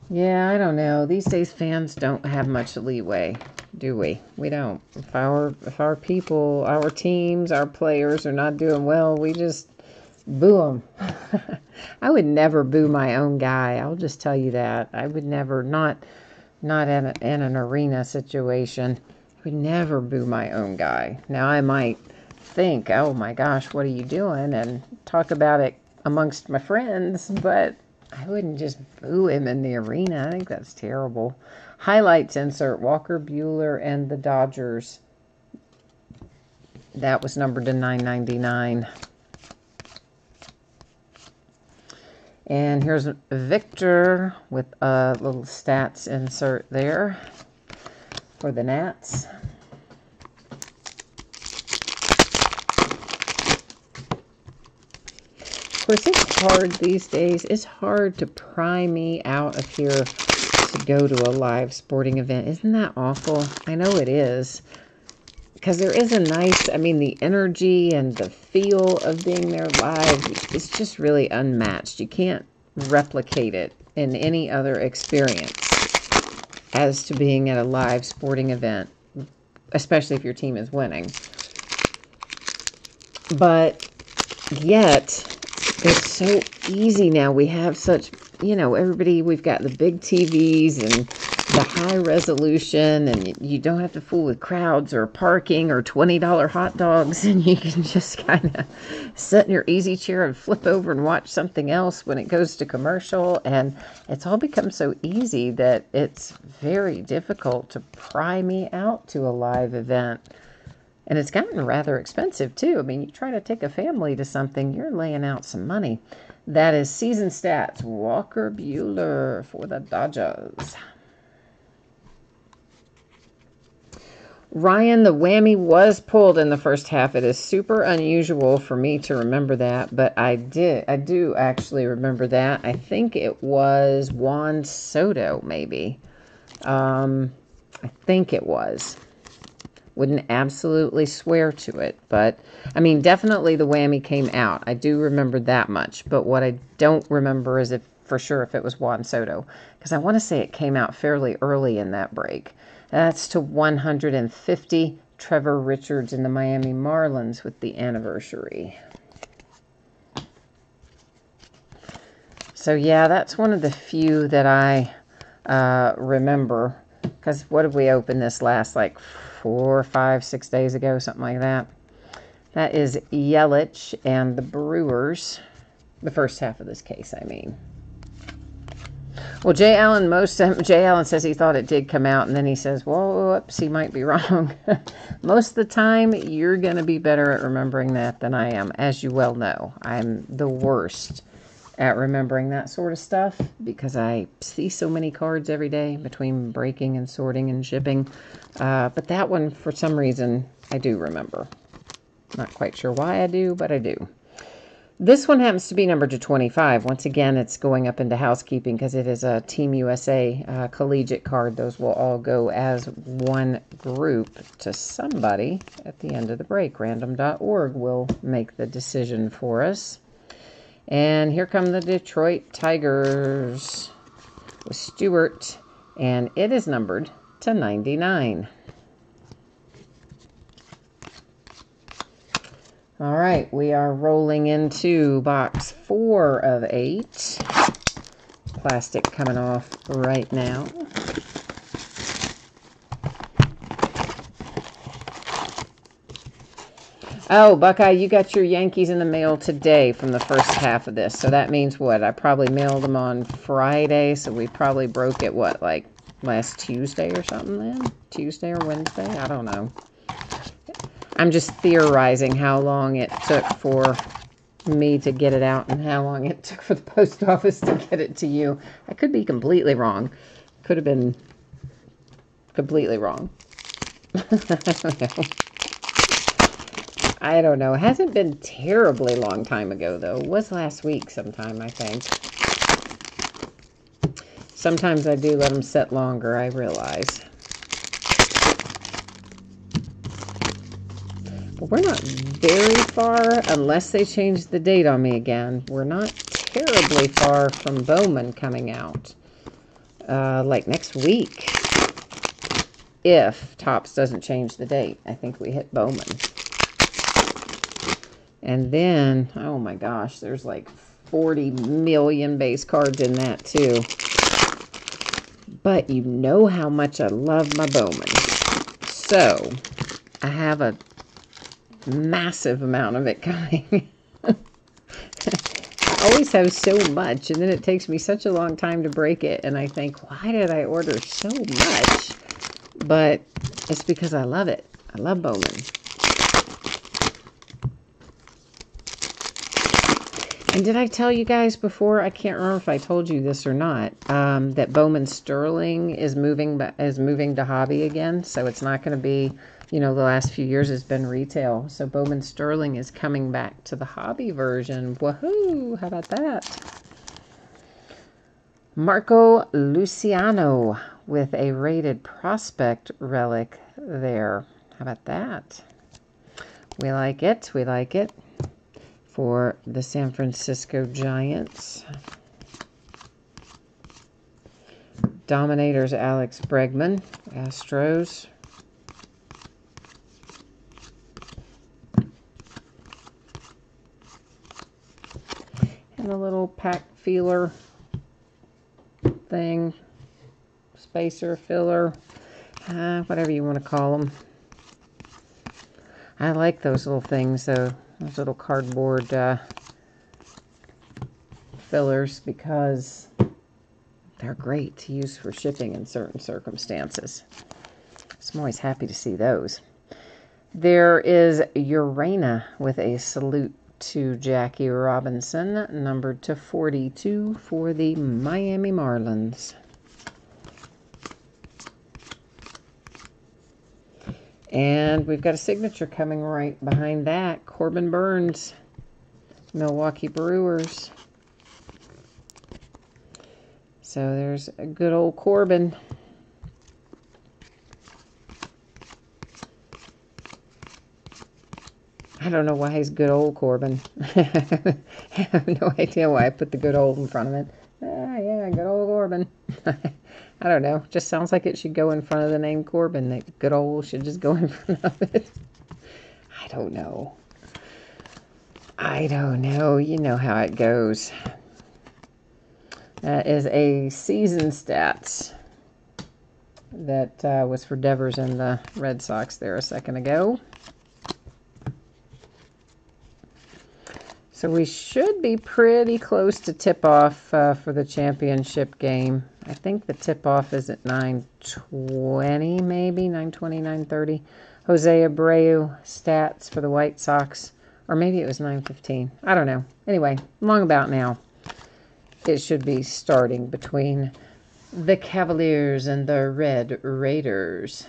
Yeah, I don't know. These days fans don't have much leeway, do we? We don't. If our people, our teams, our players are not doing well, we just boo them. I would never boo my own guy. I'll just tell you that. I would never, not in an arena situation. I would never boo my own guy. Now I might think, oh my gosh, what are you doing? And talk about it amongst my friends, but I wouldn't just boo him in the arena. I think that's terrible. Highlights insert, Walker Buehler and the Dodgers. That was numbered to 999. And here's Victor with a little stats insert there for the Nats. Of course, it's hard these days. It's hard to pry me out of here to go to a live sporting event. Isn't that awful? I know it is. Because there is a nice, I mean, the energy and the feel of being there live, it's just really unmatched. You can't replicate it in any other experience. as to being at a live sporting event, especially if your team is winning. But yet, it's so easy now. We have such, everybody, we've got the big TVs and the high resolution, and you don't have to fool with crowds or parking or $20 hot dogs, and you can just kind of sit in your easy chair and flip over and watch something else when it goes to commercial. And it's all become so easy that it's very difficult to pry me out to a live event. And it's gotten rather expensive, too. I mean, you try to take a family to something, you're laying out some money. That is season stats. Walker Buehler for the Dodgers. Ryan, the whammy was pulled in the first half. It is super unusual for me to remember that, but I do actually remember that. I think it was Juan Soto, maybe. I think it was. Wouldn't absolutely swear to it, but I mean, definitely the whammy came out. I do remember that much, but what I don't remember is for sure if it was Juan Soto, because I want to say it came out fairly early in that break. That's to 150. Trevor Richards in the Miami Marlins with the anniversary. So yeah, that's one of the few that I remember. Because what did we open this last, like 4, 5, 6 days ago, something like that? That is Yelich and the Brewers. The first half of this case, I mean. Well, Jay Allen says he thought it did come out, and then he says, well, whoops, he might be wrong. Most of the time, you're going to be better at remembering that than I am, as you well know. I'm the worst at remembering that sort of stuff because I see so many cards every day between breaking and sorting and shipping. But that one, for some reason, I do remember. Not quite sure why I do, but I do. This one happens to be numbered to 25. Once again, it's going up into housekeeping because it is a Team USA collegiate card. Those will all go as one group to somebody at the end of the break. Random.org will make the decision for us. And here come the Detroit Tigers with Stewart, and it is numbered to 99. All right, we are rolling into box 4 of 8. Plastic coming off right now. Oh, Buckeye, you got your Yankees in the mail today from the first half of this. So that means what? I probably mailed them on Friday, so we probably broke it, what, like last Tuesday or something then? Tuesday or Wednesday? I don't know. I'm just theorizing how long it took for me to get it out and how long it took for the post office to get it to you. I could be completely wrong. Could have been completely wrong. I don't know. It hasn't been terribly long time ago, though. It was last week sometime, I think. Sometimes I do let them set longer, I realize. But we're not very far, unless they change the date on me again. We're not terribly far from Bowman coming out. Like next week. If Topps doesn't change the date. I think we hit Bowman. And then, oh my gosh, there's like 40 million base cards in that too. But you know how much I love my Bowman. So, I have a massive amount of it coming. I always have so much, and then it takes me such a long time to break it, and I think, why did I order so much? But it's because I love it. I love Bowman. And did I tell you guys before, I can't remember if I told you this or not, that Bowman Sterling is moving to hobby again. So it's not going to be, the last few years has been retail. So Bowman Sterling is coming back to the hobby version. Woohoo! How about that? Marco Luciano with a rated prospect relic there. How about that? We like it. We like it. For the San Francisco Giants. Dominators, Alex Bregman, Astros. And a little pack feeler thing, spacer, filler, whatever you want to call them. I like those little things, though, those little cardboard fillers, because they're great to use for shipping in certain circumstances. So I'm always happy to see those. There is Urena with a salute to Jackie Robinson, numbered to 42 for the Miami Marlins. And we've got a signature coming right behind that. Corbin Burnes, Milwaukee Brewers. So there's a good old Corbin. I don't know why he's good old Corbin. I have no idea why I put the good old in front of it. Yeah, good old Corbin. I don't know. Just sounds like it should go in front of the name Corbin. That good old should just go in front of it. I don't know. I don't know. You know how it goes. That is a season stats that was for Devers and the Red Sox there a second ago. So we should be pretty close to tip-off for the championship game. I think the tip-off is at 9:20, maybe, 9:20, 9:30. Jose Abreu stats for the White Sox. Or maybe it was 9:15. I don't know. Anyway, long about now. It should be starting between the Cavaliers and the Red Raiders.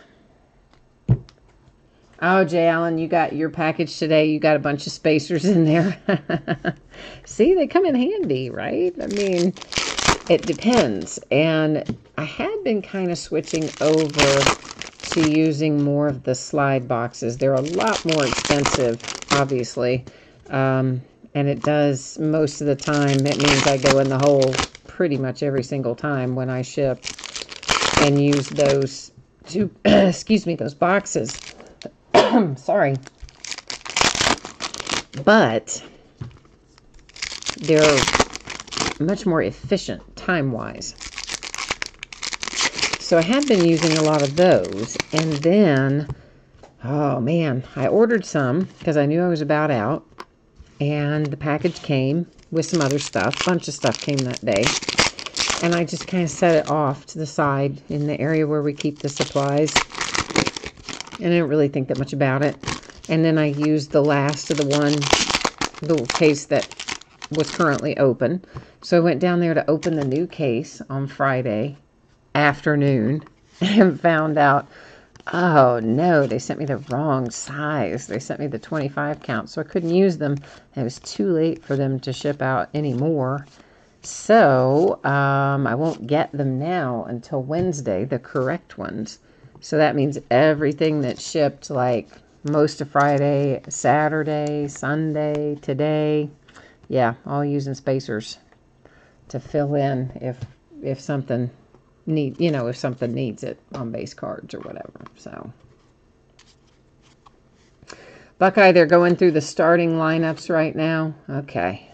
Oh, Jay Allen, you got your package today. You got a bunch of spacers in there. See, they come in handy, right? I mean, it depends. And I had been kind of switching over to using more of the slide boxes. They're a lot more expensive, obviously. And it does, most of the time, it means I go in the hole pretty much every single time when I ship and use those two, excuse me, those boxes. Sorry. But they're much more efficient time-wise. So I have been using a lot of those. And then, oh man, I ordered some because I knew I was about out. And the package came with some other stuff. A bunch of stuff came that day. And I just kind of set it off to the side in the area where we keep the supplies. And I didn't really think that much about it. And then I used the last of the case that was currently open. So I went down there to open the new case on Friday afternoon and found out, oh no, they sent me the wrong size. They sent me the 25 count, so I couldn't use them. It was too late for them to ship out anymore. So I won't get them now until Wednesday, the correct ones. So that means everything that shipped, like most of Friday, Saturday, Sunday, today, yeah, all using spacers to fill in if something if something needs it on base cards or whatever. So Buckeye, they're going through the starting lineups right now. Okay.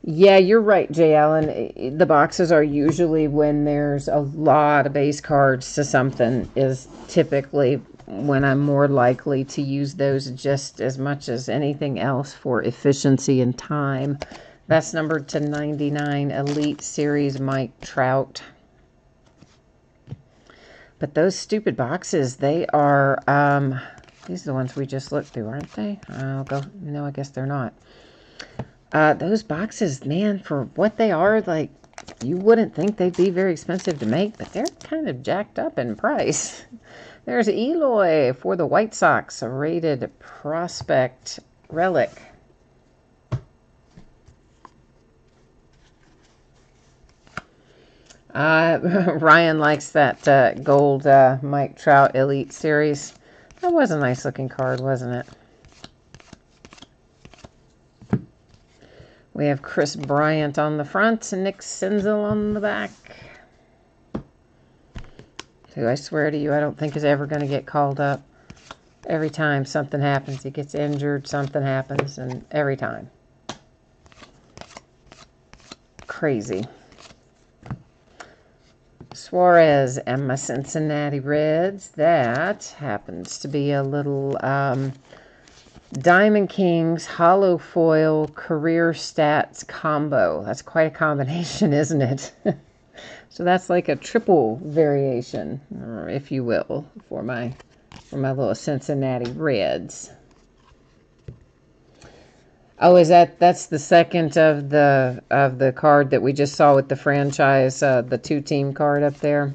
Yeah, you're right, Jay Allen. The boxes are usually when there's a lot of base cards to something is typically when I'm more likely to use those just as much as anything else for efficiency and time. That's numbered to 99, Elite Series Mike Trout. But those stupid boxes, they are, these are the ones we just looked through, aren't they? No, I guess they're not. Those boxes, man, for what they are, like, you wouldn't think they'd be very expensive to make, but they're kind of jacked up in price. There's Eloy for the White Sox, a rated prospect relic. Ryan likes that gold Mike Trout Elite Series. That was a nice looking card, wasn't it? We have Chris Bryant on the front and Nick Senzel on the back. Who I swear to you, I don't think is ever going to get called up. Every time something happens, he gets injured, something happens, and every time. Crazy. Suarez and my Cincinnati Reds. That happens to be a little Diamond Kings Hollow Foil Career Stats combo. That's quite a combination, isn't it? So that's like a triple variation, or if you will, for my little Cincinnati Reds. Oh, that's the second of the card that we just saw with the franchise, the 2-team card up there.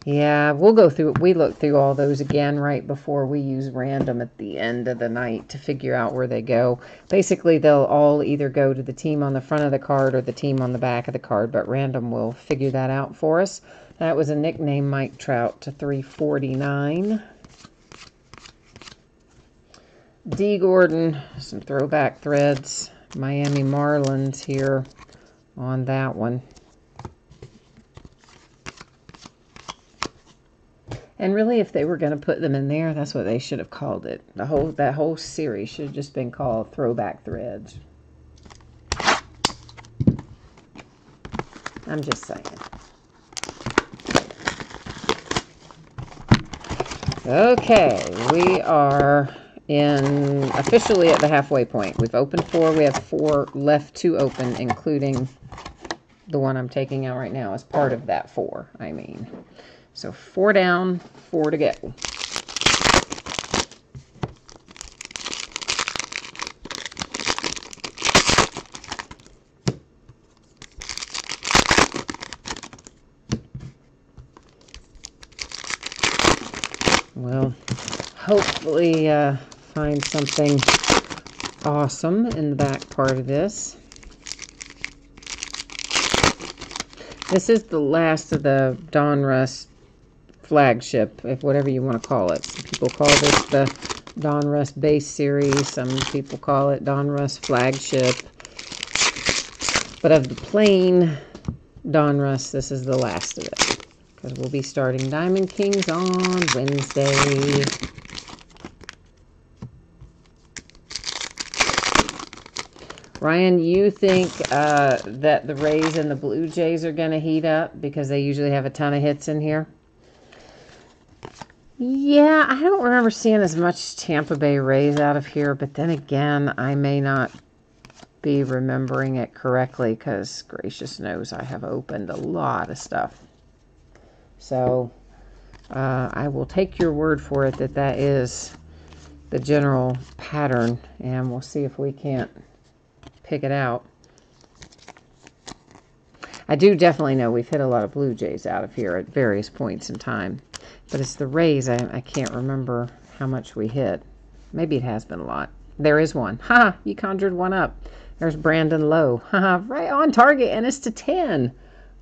Yeah, we'll go through. We look through all those again right before we use random at the end of the night to figure out where they go. Basically, they'll all either go to the team on the front of the card or the team on the back of the card, but random will figure that out for us. That was a nickname Mike Trout to 349. D. Gordon, some throwback threads. Miami Marlins here on that one. And really, if they were going to put them in there, that's what they should have called it. That whole series should have just been called Throwback Threads. I'm just saying. Okay, we are officially at the halfway point. We've opened 4. We have 4 left to open, including the one I'm taking out right now as part of that 4, I mean. So 4 down, 4 to go. We'll hopefully find something awesome in the back part of this. This is the last of the Donruss flagship, if whatever you want to call it. Some people call this the Donruss base series. Some people call it Donruss flagship. But of the plain Donruss, this is the last of it. Because we'll be starting Diamond Kings on Wednesday. Ryan, you think that the Rays and the Blue Jays are going to heat up because they usually have a ton of hits in here? Yeah, I don't remember seeing as much Tampa Bay Rays out of here, but then again, I may not be remembering it correctly because gracious knows I have opened a lot of stuff. So I will take your word for it that that is the general pattern, and we'll see if we can't pick it out. I do definitely know we've hit a lot of Blue Jays out of here at various points in time. But it's the Rays, I can't remember how much we hit. Maybe it has been a lot. There is one. Ha! You conjured one up. There's Brandon Lowe. Ha! Right on target, and it's to 10.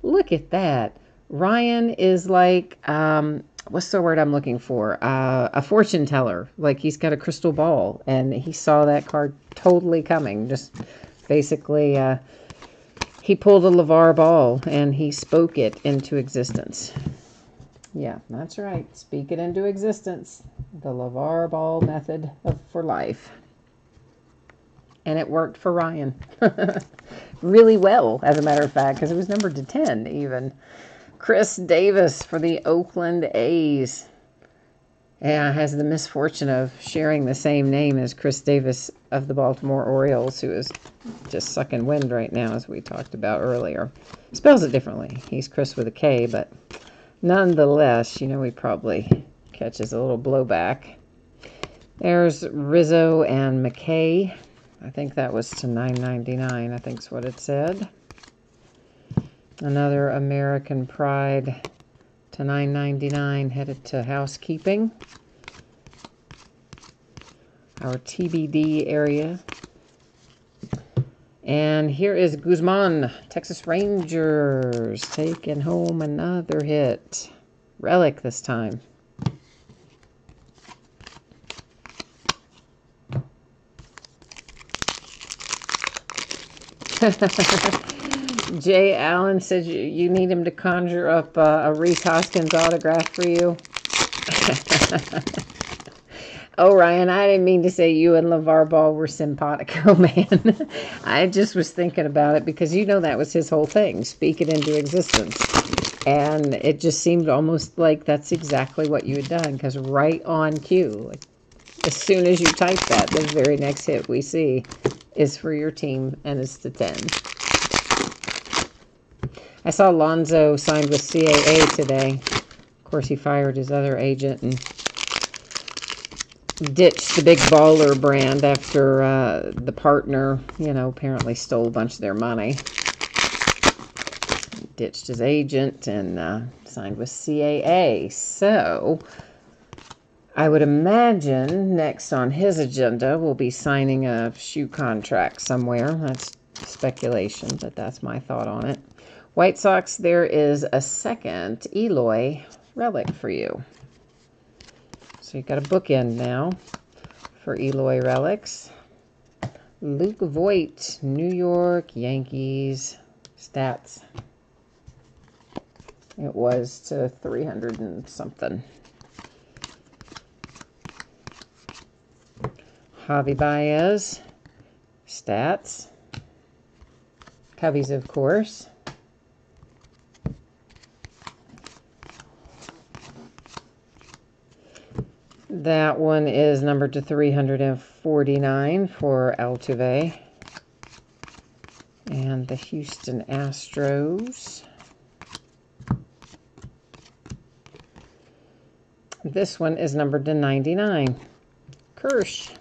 Look at that. Ryan is like, what's the word I'm looking for? A fortune teller. Like he's got a crystal ball, and he saw that card totally coming. Just basically, he pulled a LeVar Ball, and he spoke it into existence. Yeah, that's right. Speak it into existence. The LeVar Ball method for life. And it worked for Ryan. Really well, as a matter of fact, because it was numbered to 10 even. Chris Davis for the Oakland A's. Yeah, has the misfortune of sharing the same name as Chris Davis of the Baltimore Orioles, who is just sucking wind right now, as we talked about earlier. Spells it differently. He's Chris with a K, but nonetheless, you know, he probably catches a little blowback. There's Rizzo and McKay. I think that was to $9.99, I think's what it said. Another American Pride to $9.99, headed to housekeeping. Our TBD area. And here is Guzman, Texas Rangers, taking home another hit. Relic this time. Jay Allen said you need him to conjure up a Reese Hoskins autograph for you. Oh, Ryan, I didn't mean to say you and LeVar Ball were simpatico, man. I just was thinking about it because you know that was his whole thing, speak it into existence. And it just seemed almost like that's exactly what you had done, because right on cue, like, as soon as you type that, the very next hit we see is for your team, and it's the 10. I saw Lonzo signed with CAA today. Of course, he fired his other agent and ditched the Big Baller brand after the partner, you know, apparently stole a bunch of their money. Ditched his agent and signed with CAA. So I would imagine next on his agenda will be signing a shoe contract somewhere. That's speculation, but that's my thought on it. White Sox, there is a second Eloy relic for you. So you've got a bookend now for Eloy relics. Luke Voit, New York Yankees, stats. It was to 300 and something. Javi Baez, stats. Cubbies, of course. That one is numbered to 349 for Altuve. And the Houston Astros. This one is numbered to 99. Kirsch.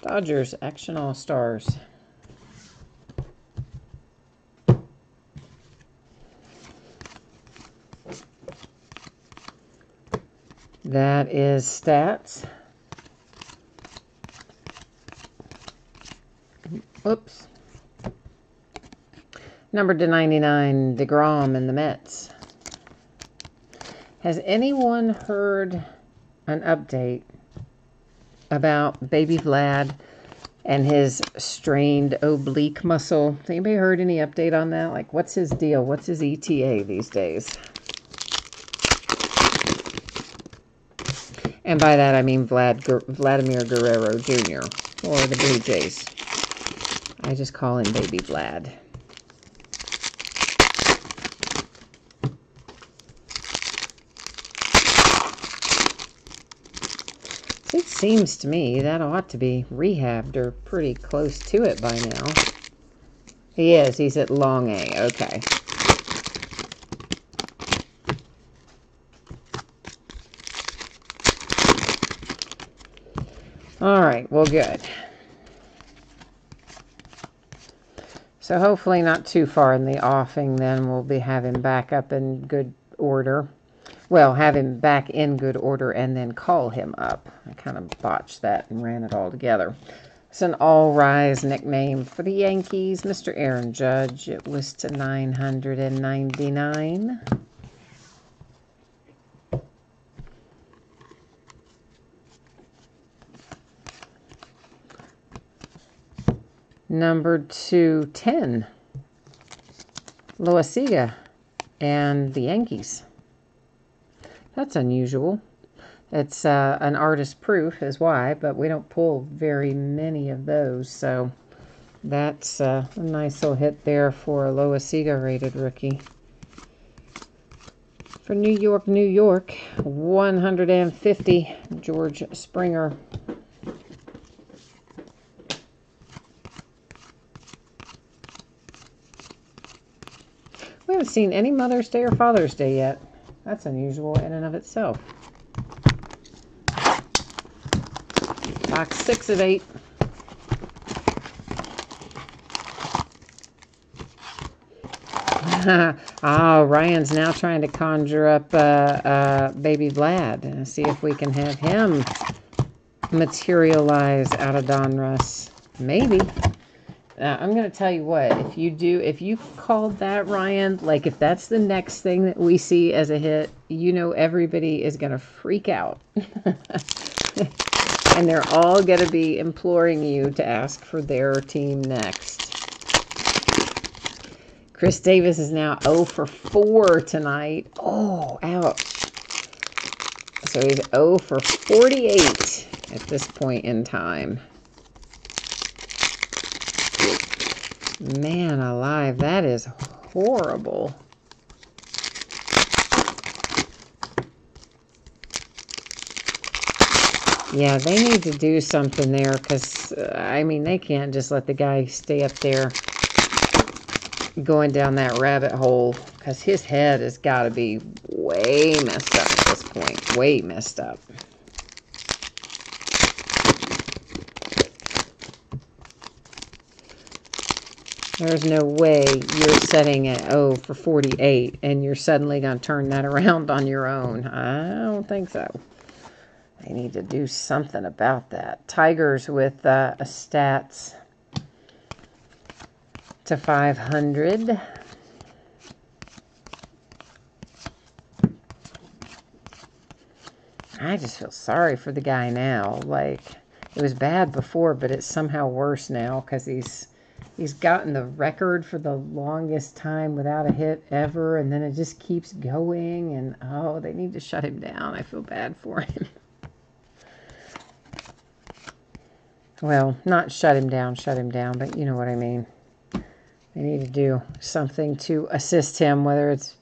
Dodgers Action All-Stars. That is stats. Oops. Numbered to 99, DeGrom and the Mets. Has anyone heard an update about Baby Vlad and his strained oblique muscle? Has anybody heard any update on that? Like, what's his deal? What's his ETA these days? And by that, I mean Vladimir Guerrero Jr. or the Blue Jays. I just call him Baby Vlad. It seems to me that ought to be rehabbed or pretty close to it by now. He is. He's at long A. Okay. All right, well, good. So hopefully not too far in the offing, then we'll be having back up in good order. Well, have him back in good order and then call him up. I kind of botched that and ran it all together. It's an all-rise nickname for the Yankees, Mr. Aaron Judge. It was to 999. Number 210, Loaiza and the Yankees. That's unusual. It's an artist proof is why, but we don't pull very many of those. So that's a nice little hit there for a Loaiza rated rookie. For New York, 150, George Springer. We haven't seen any Mother's Day or Father's Day yet. That's unusual in and of itself. Box 6 of 8. Oh, Ryan's now trying to conjure up Baby Vlad and see if we can have him materialize out of Donruss. Maybe. I'm going to tell you what, if you called that, Ryan, like if that's the next thing that we see as a hit, you know everybody is going to freak out. And they're all going to be imploring you to ask for their team next. Chris Davis is now 0 for 4 tonight. Oh, ouch. So he's 0 for 48 at this point in time. Man alive, that is horrible. Yeah, they need to do something there because, I mean, they can't just let the guy stay up there going down that rabbit hole because his head has got to be way messed up at this point. Way messed up. There's no way you're setting at 0 for 48 and you're suddenly going to turn that around on your own. I don't think so. They need to do something about that. Tigers with a stats to 500. I just feel sorry for the guy now. Like, it was bad before, but it's somehow worse now because he's gotten the record for the longest time without a hit ever, and then it just keeps going, and oh, they need to shut him down. I feel bad for him. Well, not shut him down, but you know what I mean. They need to do something to assist him, whether it's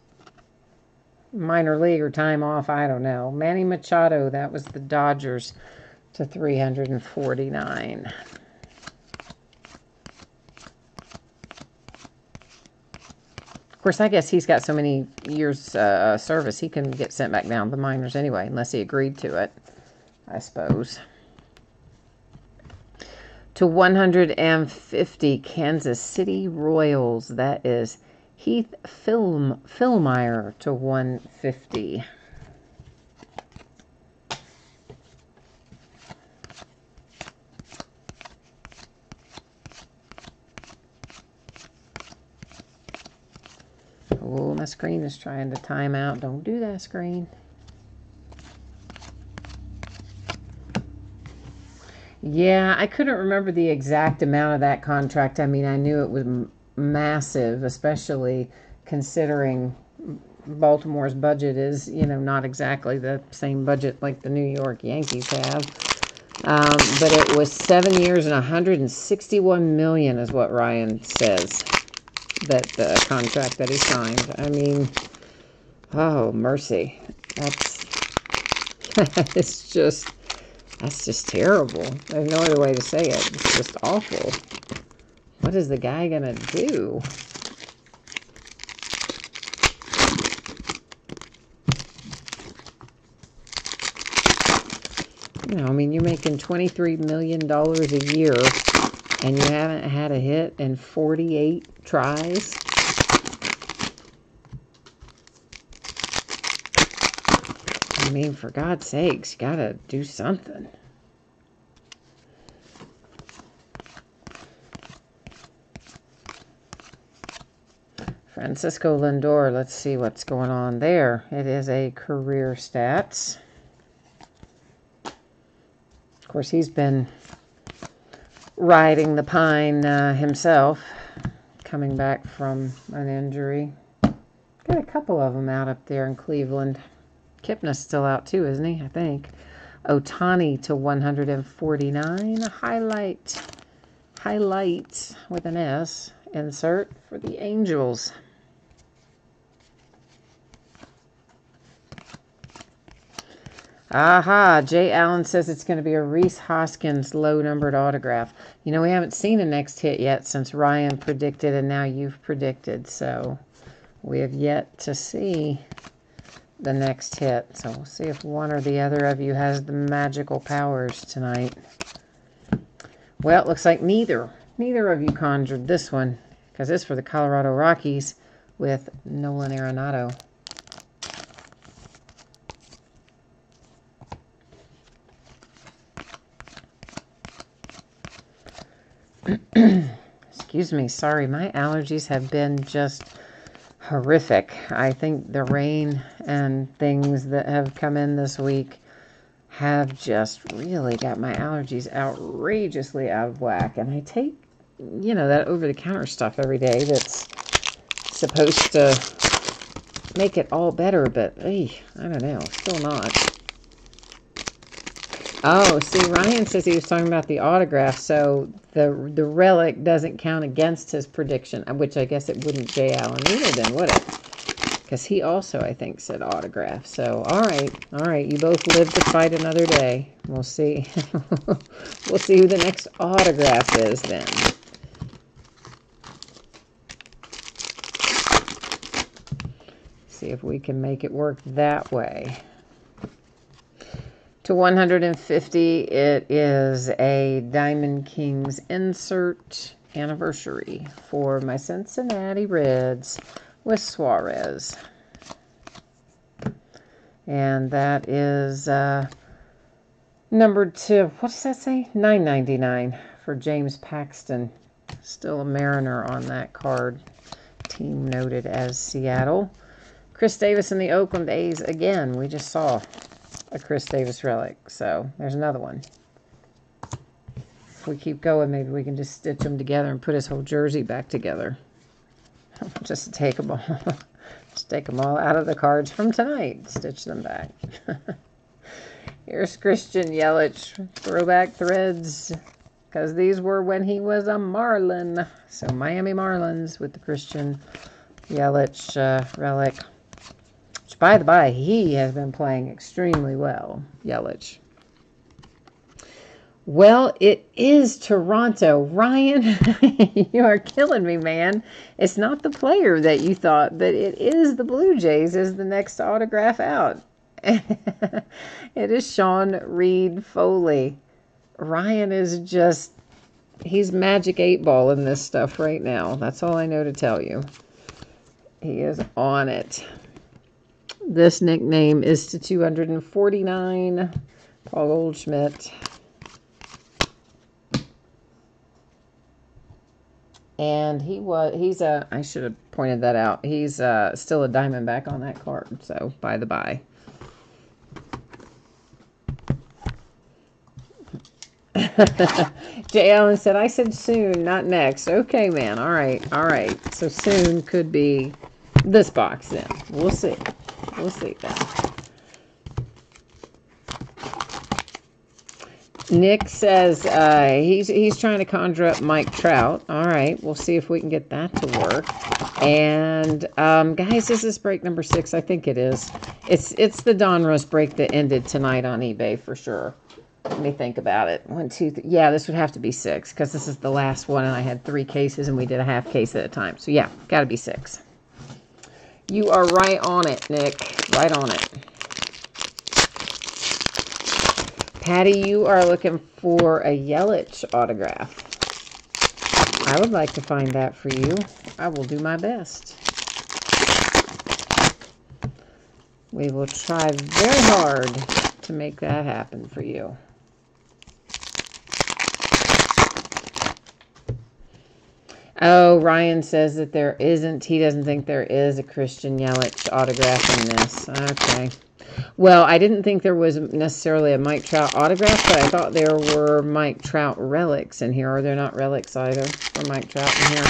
minor league or time off, I don't know. Manny Machado, that was the Dodgers to 349. Of course, I guess he's got so many years service, he can get sent back down to the minors anyway, unless he agreed to it, I suppose. To 150, Kansas City Royals. That is Heath Fillmyer to 150. Oh, my screen is trying to time out. Don't do that, screen. Yeah, I couldn't remember the exact amount of that contract. I mean, I knew it was massive, especially considering Baltimore's budget is, you know, not exactly the same budget like the New York Yankees have. But it was 7 years and $161 million is what Ryan says, that the contract that he signed. I mean, oh, mercy. That's just terrible. There's no other way to say it. It's just awful. What is the guy going to do? You know, I mean, you're making $23 million a year, and you haven't had a hit in 48 tries. I mean, for God's sakes, you gotta do something. Francisco Lindor, let's see what's going on there. It is a career stats. Of course, he's been riding the pine himself, coming back from an injury. Got a couple of them out up there in Cleveland. Kipnis still out too, isn't he? I think. Ohtani to 149. A highlight with an S. Insert for the Angels. Aha, Jay Allen says it's going to be a Rhys Hoskins low-numbered autograph. You know, we haven't seen a next hit yet since Ryan predicted and now you've predicted. So we have yet to see the next hit. So we'll see if one or the other of you has the magical powers tonight. Well, it looks like neither of you conjured this one, because it's for the Colorado Rockies with Nolan Arenado. Excuse me, sorry, my allergies have been just horrific. I think the rain and things that have come in this week have just really got my allergies outrageously out of whack. And I take, you know, that over-the-counter stuff every day that's supposed to make it all better, but I don't know, still not. Oh, see, Ryan says he was talking about the autograph, so the relic doesn't count against his prediction, which I guess it wouldn't J. Allen either then, would it? Because he also, I think, said autograph. So, all right, you both live to fight another day. We'll see. We'll see who the next autograph is then. See if we can make it work that way. To 150, it is a Diamond Kings insert anniversary for my Cincinnati Reds with Suarez. And that is numbered to, what does that say? $9.99 for James Paxton. Still a Mariner on that card. Team noted as Seattle. Chris Davis and the Oakland A's again. We just saw a Chris Davis relic. So there's another one. If we keep going, maybe we can just stitch them together and put his whole jersey back together. Just take them all. Just take them all out of the cards from tonight. Stitch them back. Here's Christian Yelich. Throwback threads. Because these were when he was a Marlin. So Miami Marlins with the Christian Yelich relic. Which, by the by, he has been playing extremely well, Yelich. Well, it is Toronto. Ryan, you are killing me, man. It's not the player that you thought, but it is the Blue Jays as the next autograph out. It is Sean Reed Foley. Ryan is just, he's magic 8-ball in this stuff right now. That's all I know to tell you. He is on it. This nickname is to 249. Paul Goldschmidt. And he's a, I should have pointed that out. He's still a Diamondback on that card. So, by the by. J. Allen said, I said soon, not next. Okay, man. All right. So soon could be this box then. We'll see. We'll see then. Nick says he's trying to conjure up Mike Trout. All right, we'll see if we can get that to work. And guys, is this break number 6? I think it is. It's the Donruss break that ended tonight on eBay for sure. Let me think about it. 1, 2, 3. Yeah, this would have to be 6 because this is the last one, and I had 3 cases, and we did a half case at a time. So yeah, got to be 6. You are right on it, Nick. Right on it. Patty, you are looking for a Yelich autograph. I would like to find that for you. I will do my best. We will try very hard to make that happen for you. Oh, Ryan says that there isn't. He doesn't think there is a Christian Yelich autograph in this. Okay. Well, I didn't think there was necessarily a Mike Trout autograph, but I thought there were Mike Trout relics in here. Are there not relics either for Mike Trout in here?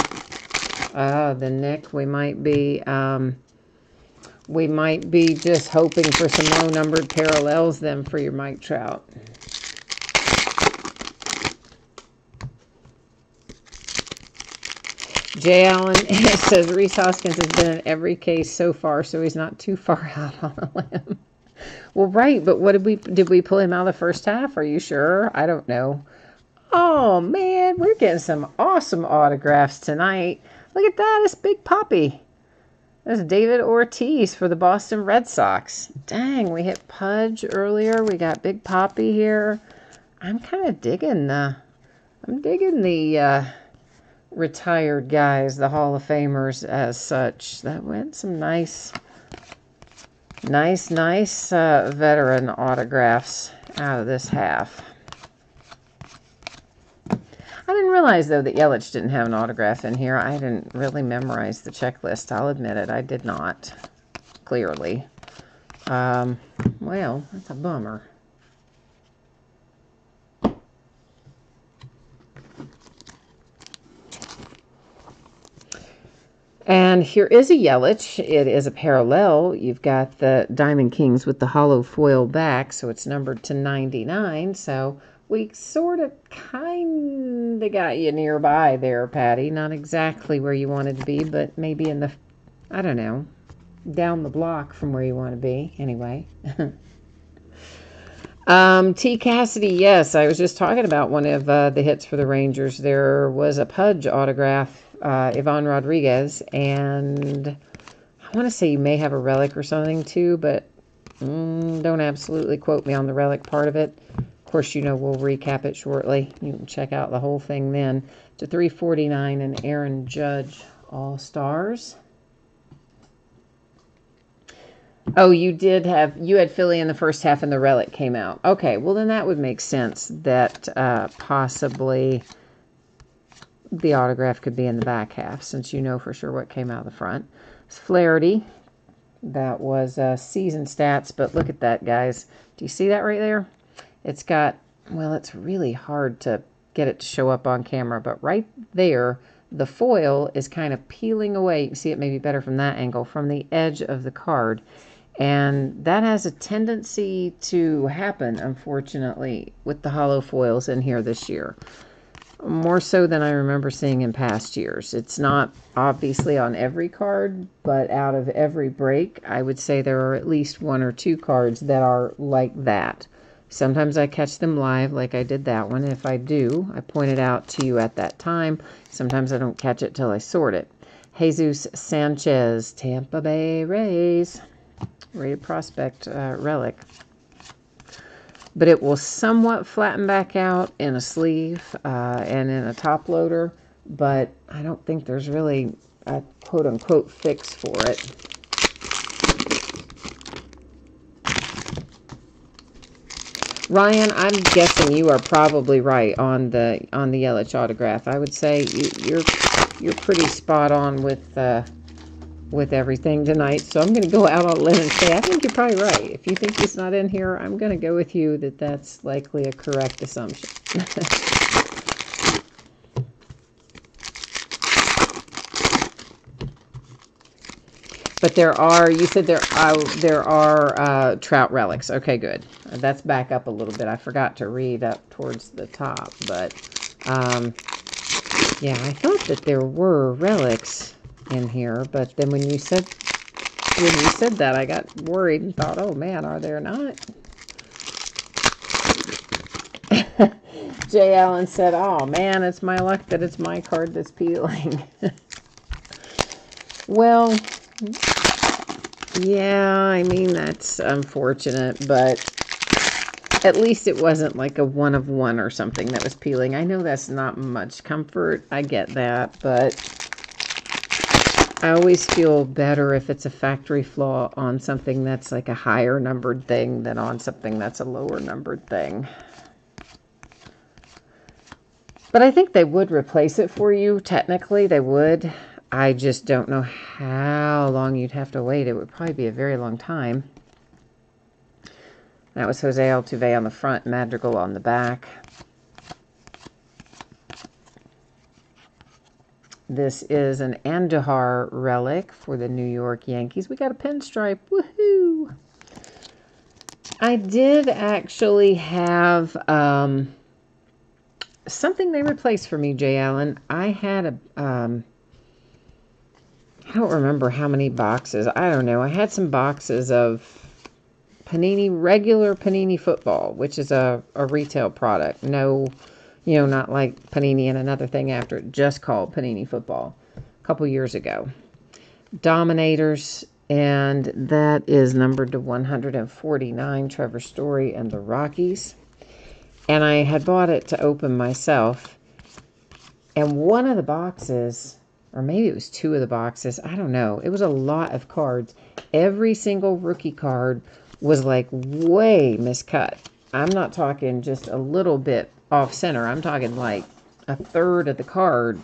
Then Nick, we might be just hoping for some low-numbered parallels then for your Mike Trout. J. Allen says Rhys Hoskins has been in every case so far, so he's not too far out on a limb. Well, right, but what did we pull him out of the first half? Are you sure? I don't know. Oh, man, we're getting some awesome autographs tonight. Look at that. It's Big Poppy. That's David Ortiz for the Boston Red Sox. Dang, we hit Pudge earlier. We got Big Poppy here. I'm kind of digging the retired guys, the Hall of Famers as such. That went some nice veteran autographs out of this half. I didn't realize, though, that Yelich didn't have an autograph in here. I didn't really memorize the checklist. I'll admit it. I did not, clearly. Well, that's a bummer. And here is a Yelich. It is a parallel. You've got the Diamond Kings with the hollow foil back, so it's numbered to 99. So we sort of kind of got you nearby there, Patty. Not exactly where you wanted to be, but maybe in the, I don't know, down the block from where you want to be. Anyway. T. Cassidy, yes, I was just talking about one of the hits for the Rangers. There was a Pudge autograph, Ivan Rodriguez, and I want to say you may have a relic or something too, but don't absolutely quote me on the relic part of it. Of course, you know we'll recap it shortly. You can check out the whole thing then. To 349 and Aaron Judge All-Stars. Oh, you had Philly in the first half and the relic came out. Okay, well then that would make sense that possibly the autograph could be in the back half since you know for sure what came out of the front. It's Flaherty. That was season stats, but look at that, guys. Do you see that right there? It's got, well, it's really hard to get it to show up on camera, but right there, the foil is kind of peeling away. You can see it maybe better from that angle, from the edge of the card. And that has a tendency to happen, unfortunately, with the hollow foils in here this year. More so than I remember seeing in past years. It's not obviously on every card, but out of every break, I would say there are at least 1 or 2 cards that are like that. Sometimes I catch them live, like I did that one. If I do, I point it out to you at that time. Sometimes I don't catch it till I sort it. Jesus Sanchez, Tampa Bay Rays. Rated prospect relic. But it will somewhat flatten back out in a sleeve and in a top loader, but I don't think there's really a quote-unquote fix for it. Ryan, I'm guessing you are probably right on the Yelich autograph. I would say you're pretty spot on with everything tonight. So I'm going to go out on a limb and say I think you're probably right. If you think it's not in here, I'm going to go with you that that's likely a correct assumption. But there are, you said there are Trout relics. Okay, good. That's back up a little bit. I forgot to read up towards the top, but yeah, I thought that there were relics in here, but then when you said that, I got worried and thought, oh man, are there not? Jay Allen said, oh man, it's my luck that it's my card that's peeling. Well, yeah, I mean, that's unfortunate, but at least it wasn't like a 1 of 1 or something that was peeling. I know that's not much comfort. I get that, but I always feel better if it's a factory flaw on something that's like a higher numbered thing than on something that's a lower numbered thing. But I think they would replace it for you. Technically, they would. I just don't know how long you'd have to wait. It would probably be a very long time. That was Jose Altuve on the front, Madrigal on the back. This is an Andujar relic for the New York Yankees. We got a pinstripe. Woohoo! I did actually have something they replaced for me, Jay Allen. I had a... I don't remember how many boxes. I don't know. I had some boxes of Panini, regular Panini football, which is a retail product. No, you know, not like Panini and another thing after it, just called Panini football a couple years ago. Dominators, and that is numbered to 149, Trevor Story and the Rockies. And I had bought it to open myself. And one of the boxes, or maybe it was 2 of the boxes, I don't know. It was a lot of cards. Every single rookie card was like way miscut. I'm not talking just a little bit off center. I'm talking like a third of the card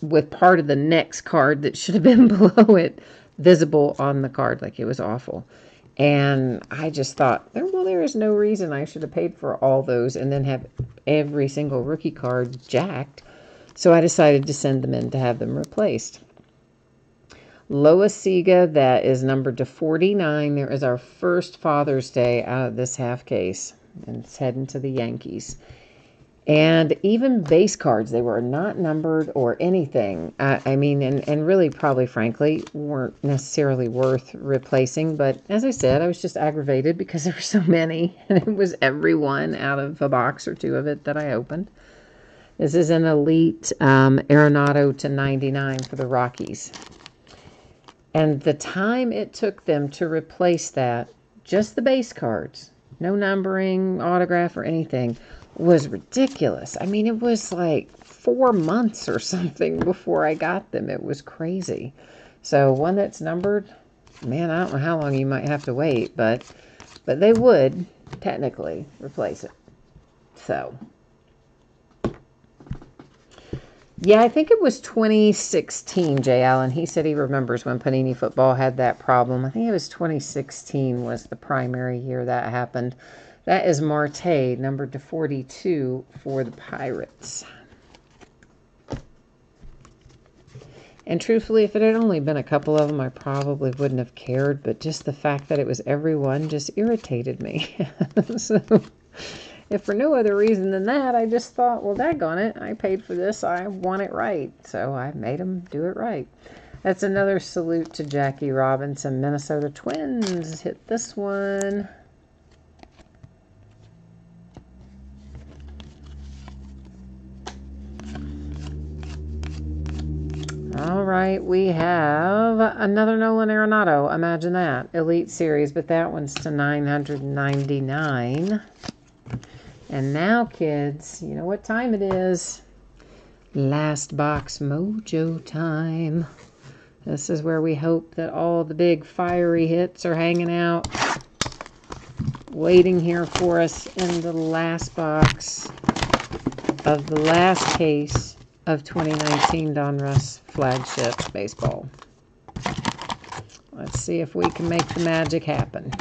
with part of the next card that should have been below it visible on the card. Like, it was awful. And I just thought, well, there is no reason I should have paid for all those and then have every single rookie card jacked. So I decided to send them in to have them replaced. Loa Siga, that is numbered to 49. There is our first Father's Day out of this half case. And it's heading to the Yankees. And even base cards, they were not numbered or anything. I mean, and really probably, frankly, weren't necessarily worth replacing. But as I said, I was just aggravated because there were so many. And it was every one out of a box or two of it that I opened. This is an Elite Arenado to 99 for the Rockies. And the time it took them to replace that, just the base cards, no numbering, autograph, or anything, was ridiculous. I mean, it was like 4 months or something before I got them. It was crazy. So one that's numbered, man, I don't know how long you might have to wait, but they would technically replace it. So yeah, I think it was 2016, Jay Allen. He said he remembers when Panini Football had that problem. I think it was 2016 was the primary year that happened. That is Marte, numbered to 42 for the Pirates. And truthfully, if it had only been a couple of them, I probably wouldn't have cared. But just the fact that it was every one just irritated me. So, if for no other reason than that, I just thought, well, daggone it. I paid for this. I want it right. So I made them do it right. That's another salute to Jackie Robinson. Minnesota Twins hit this one. All right, we have another Nolan Arenado. Imagine that. Elite Series, but that one's to 999. And now, kids, you know what time it is. Last box mojo time. This is where we hope that all the big fiery hits are hanging out, waiting here for us in the last box of the last case of 2019 Donruss Flagship Baseball. Let's see if we can make the magic happen.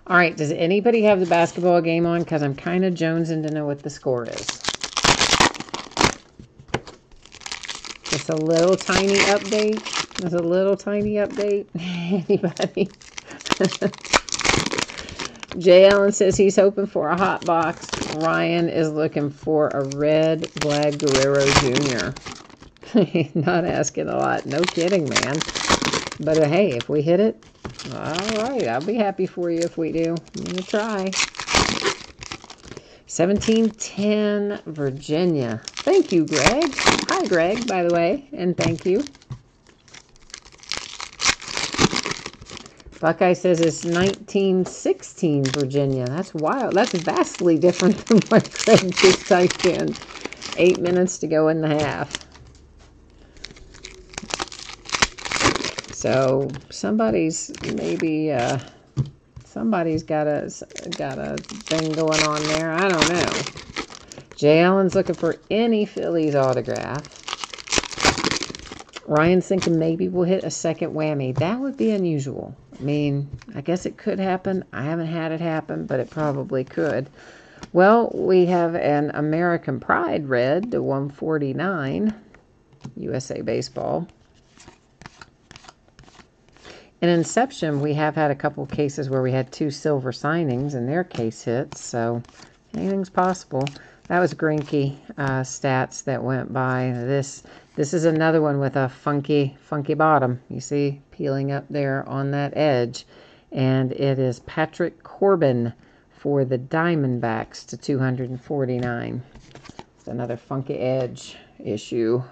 All right, does anybody have the basketball game on? Because I'm kind of jonesing to know what the score is. Just a little tiny update. There's a little tiny update. Anybody? Jay Allen says he's hoping for a hot box. Ryan is looking for a red Vlad Guerrero Jr. Not asking a lot. No kidding, man. But hey, if we hit it, all right. I'll be happy for you if we do. I'm going to try. 1710 Virginia. Thank you, Greg. Hi, Greg, by the way. And thank you. Buckeye says it's 1916 Virginia. That's wild. That's vastly different than what Craig just typed in. 8 minutes to go in the half. So somebody's maybe somebody's got a thing going on there. I don't know. Jay Allen's looking for any Phillies autograph. Ryan's thinking maybe we'll hit a second whammy. That would be unusual. I mean, I guess it could happen. I haven't had it happen, but it probably could. Well, we have an American Pride red to 149. USA Baseball. In Inception, we have had a couple of cases where we had 2 silver signings and their case hits, so anything's possible. That was Greinke stats that went by. This is another one with a funky bottom. You see, peeling up there on that edge. And it is Patrick Corbin for the Diamondbacks to 249. It's another funky edge issue.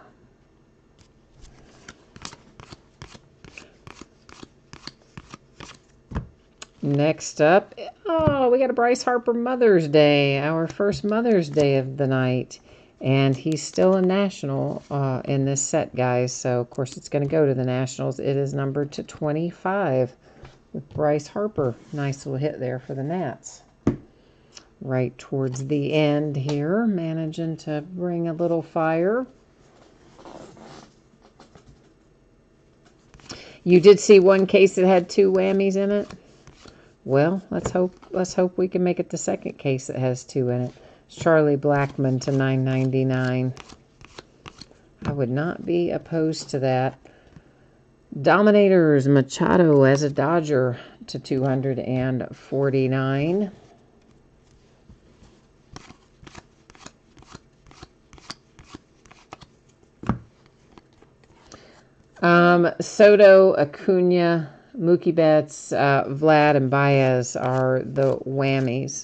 Next up, oh, we got a Bryce Harper Mother's Day, our first Mother's Day of the night. And he's still a National in this set, guys. So, of course, it's going to go to the Nationals. It is numbered to 25 with Bryce Harper. Nice little hit there for the Nats. Right towards the end here, managing to bring a little fire. You did see one case that had 2 whammies in it? Well, let's hope we can make it the second case that has 2 in it. It's Charlie Blackmon to 999. would not be opposed to that. Dominators, Machado as a Dodger to 249. Soto, Acuna, Mookie Betts, Vlad, and Baez are the whammies,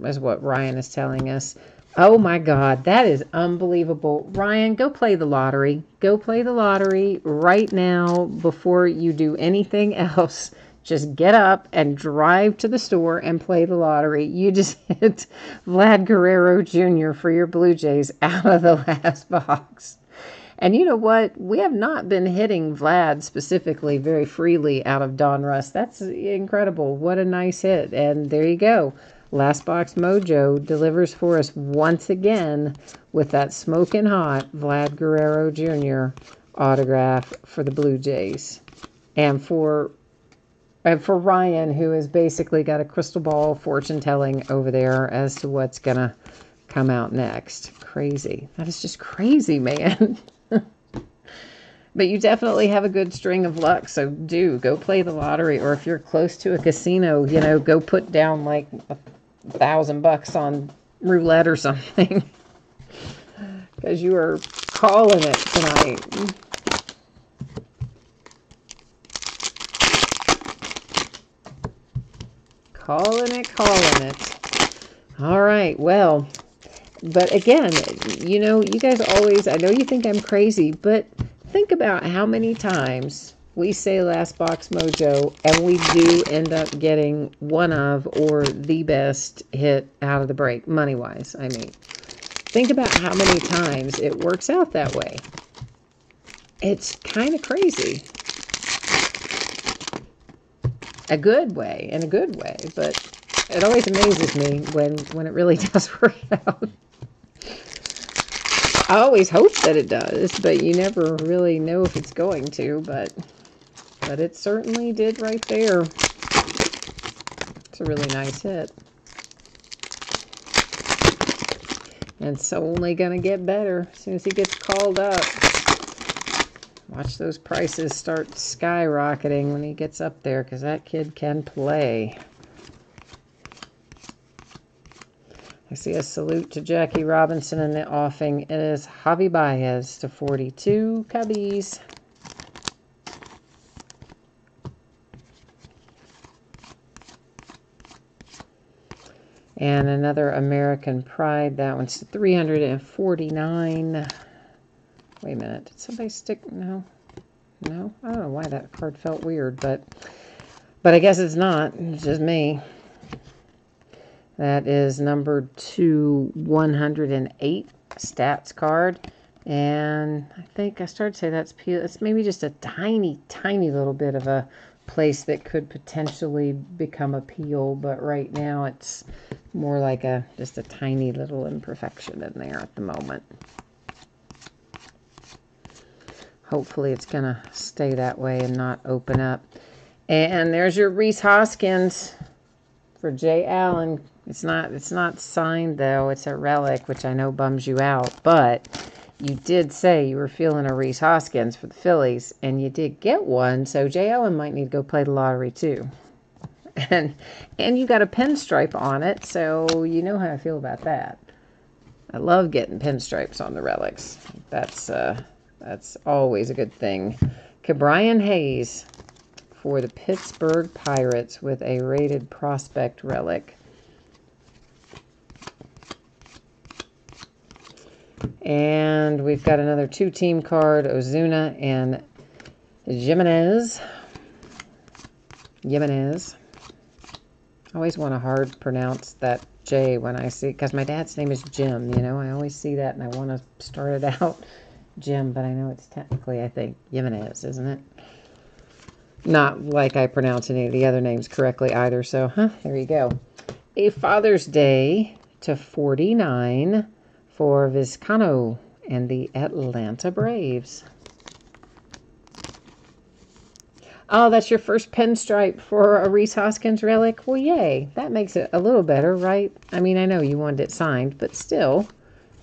is what Ryan is telling us. Oh my God, that is unbelievable. Ryan, go play the lottery. Go play the lottery right now before you do anything else. Just get up and drive to the store and play the lottery. You just hit Vlad Guerrero Jr. for your Blue Jays out of the last box. And you know what? We have not been hitting Vlad specifically very freely out of Donruss. That's incredible. What a nice hit. And there you go. Last Box Mojo delivers for us once again with that smoking hot Vlad Guerrero Jr. autograph for the Blue Jays. And for Ryan, who has basically got a crystal ball fortune telling over there as to what's going to come out next. Crazy. That is just crazy, man. But you definitely have a good string of luck, so go play the lottery. Or if you're close to a casino, go put down like $1,000 on roulette or something. Because you are calling it tonight. Calling it. All right, well, but again, you guys always, I know you think I'm crazy, but think about how many times we say Last Box Mojo and we do end up getting one of or the best hit out of the break, money-wise, I mean. Think about how many times it works out that way. It's kind of crazy. In a good way, but it always amazes me when it really does work out. I always hope that it does, but you never really know if it's going to, but it certainly did right there. It's a really nice hit. And it's only going to get better as soon as he gets called up. Watch those prices start skyrocketing when he gets up there, because that kid can play. I see a salute to Jackie Robinson in the offing. It is Javi Baez to 42 Cubbies. And another American Pride. That one's to 349. Wait a minute. Did somebody stick? No. I don't know why that card felt weird, but I guess it's not. It's just me. That is number 108 stats card. And I think I started to say it's maybe just a tiny, tiny little bit of a place that could potentially become a peel. But right now it's more like just a tiny little imperfection in there at the moment. Hopefully it's going to stay that way and not open up. And there's your Rhys Hoskins for Jay Allen. It's not signed, though. It's a relic, which I know bums you out. But you did say you were feeling a Rhys Hoskins for the Phillies, and you did get one. So Jay Allen might need to go play the lottery, too. And you got a pinstripe on it, so you know how I feel about that. I love getting pinstripes on the relics. That's always a good thing. Ke'Bryan Hayes for the Pittsburgh Pirates with a rated prospect relic. And we've got another two-team card, Ozuna and Jimenez. I always want to hard pronounce that J when I see, because my dad's name is Jim, I always see that and I want to start it out Jim, but I know it's technically, I think, Jimenez, isn't it? Not like I pronounce any of the other names correctly either, so, there you go. A Father's Day to 49 for Vizcano and the Atlanta Braves. Oh, that's your first pinstripe for a Rhys Hoskins relic? Well, yay. That makes it a little better, right? I mean, I know you wanted it signed, but still,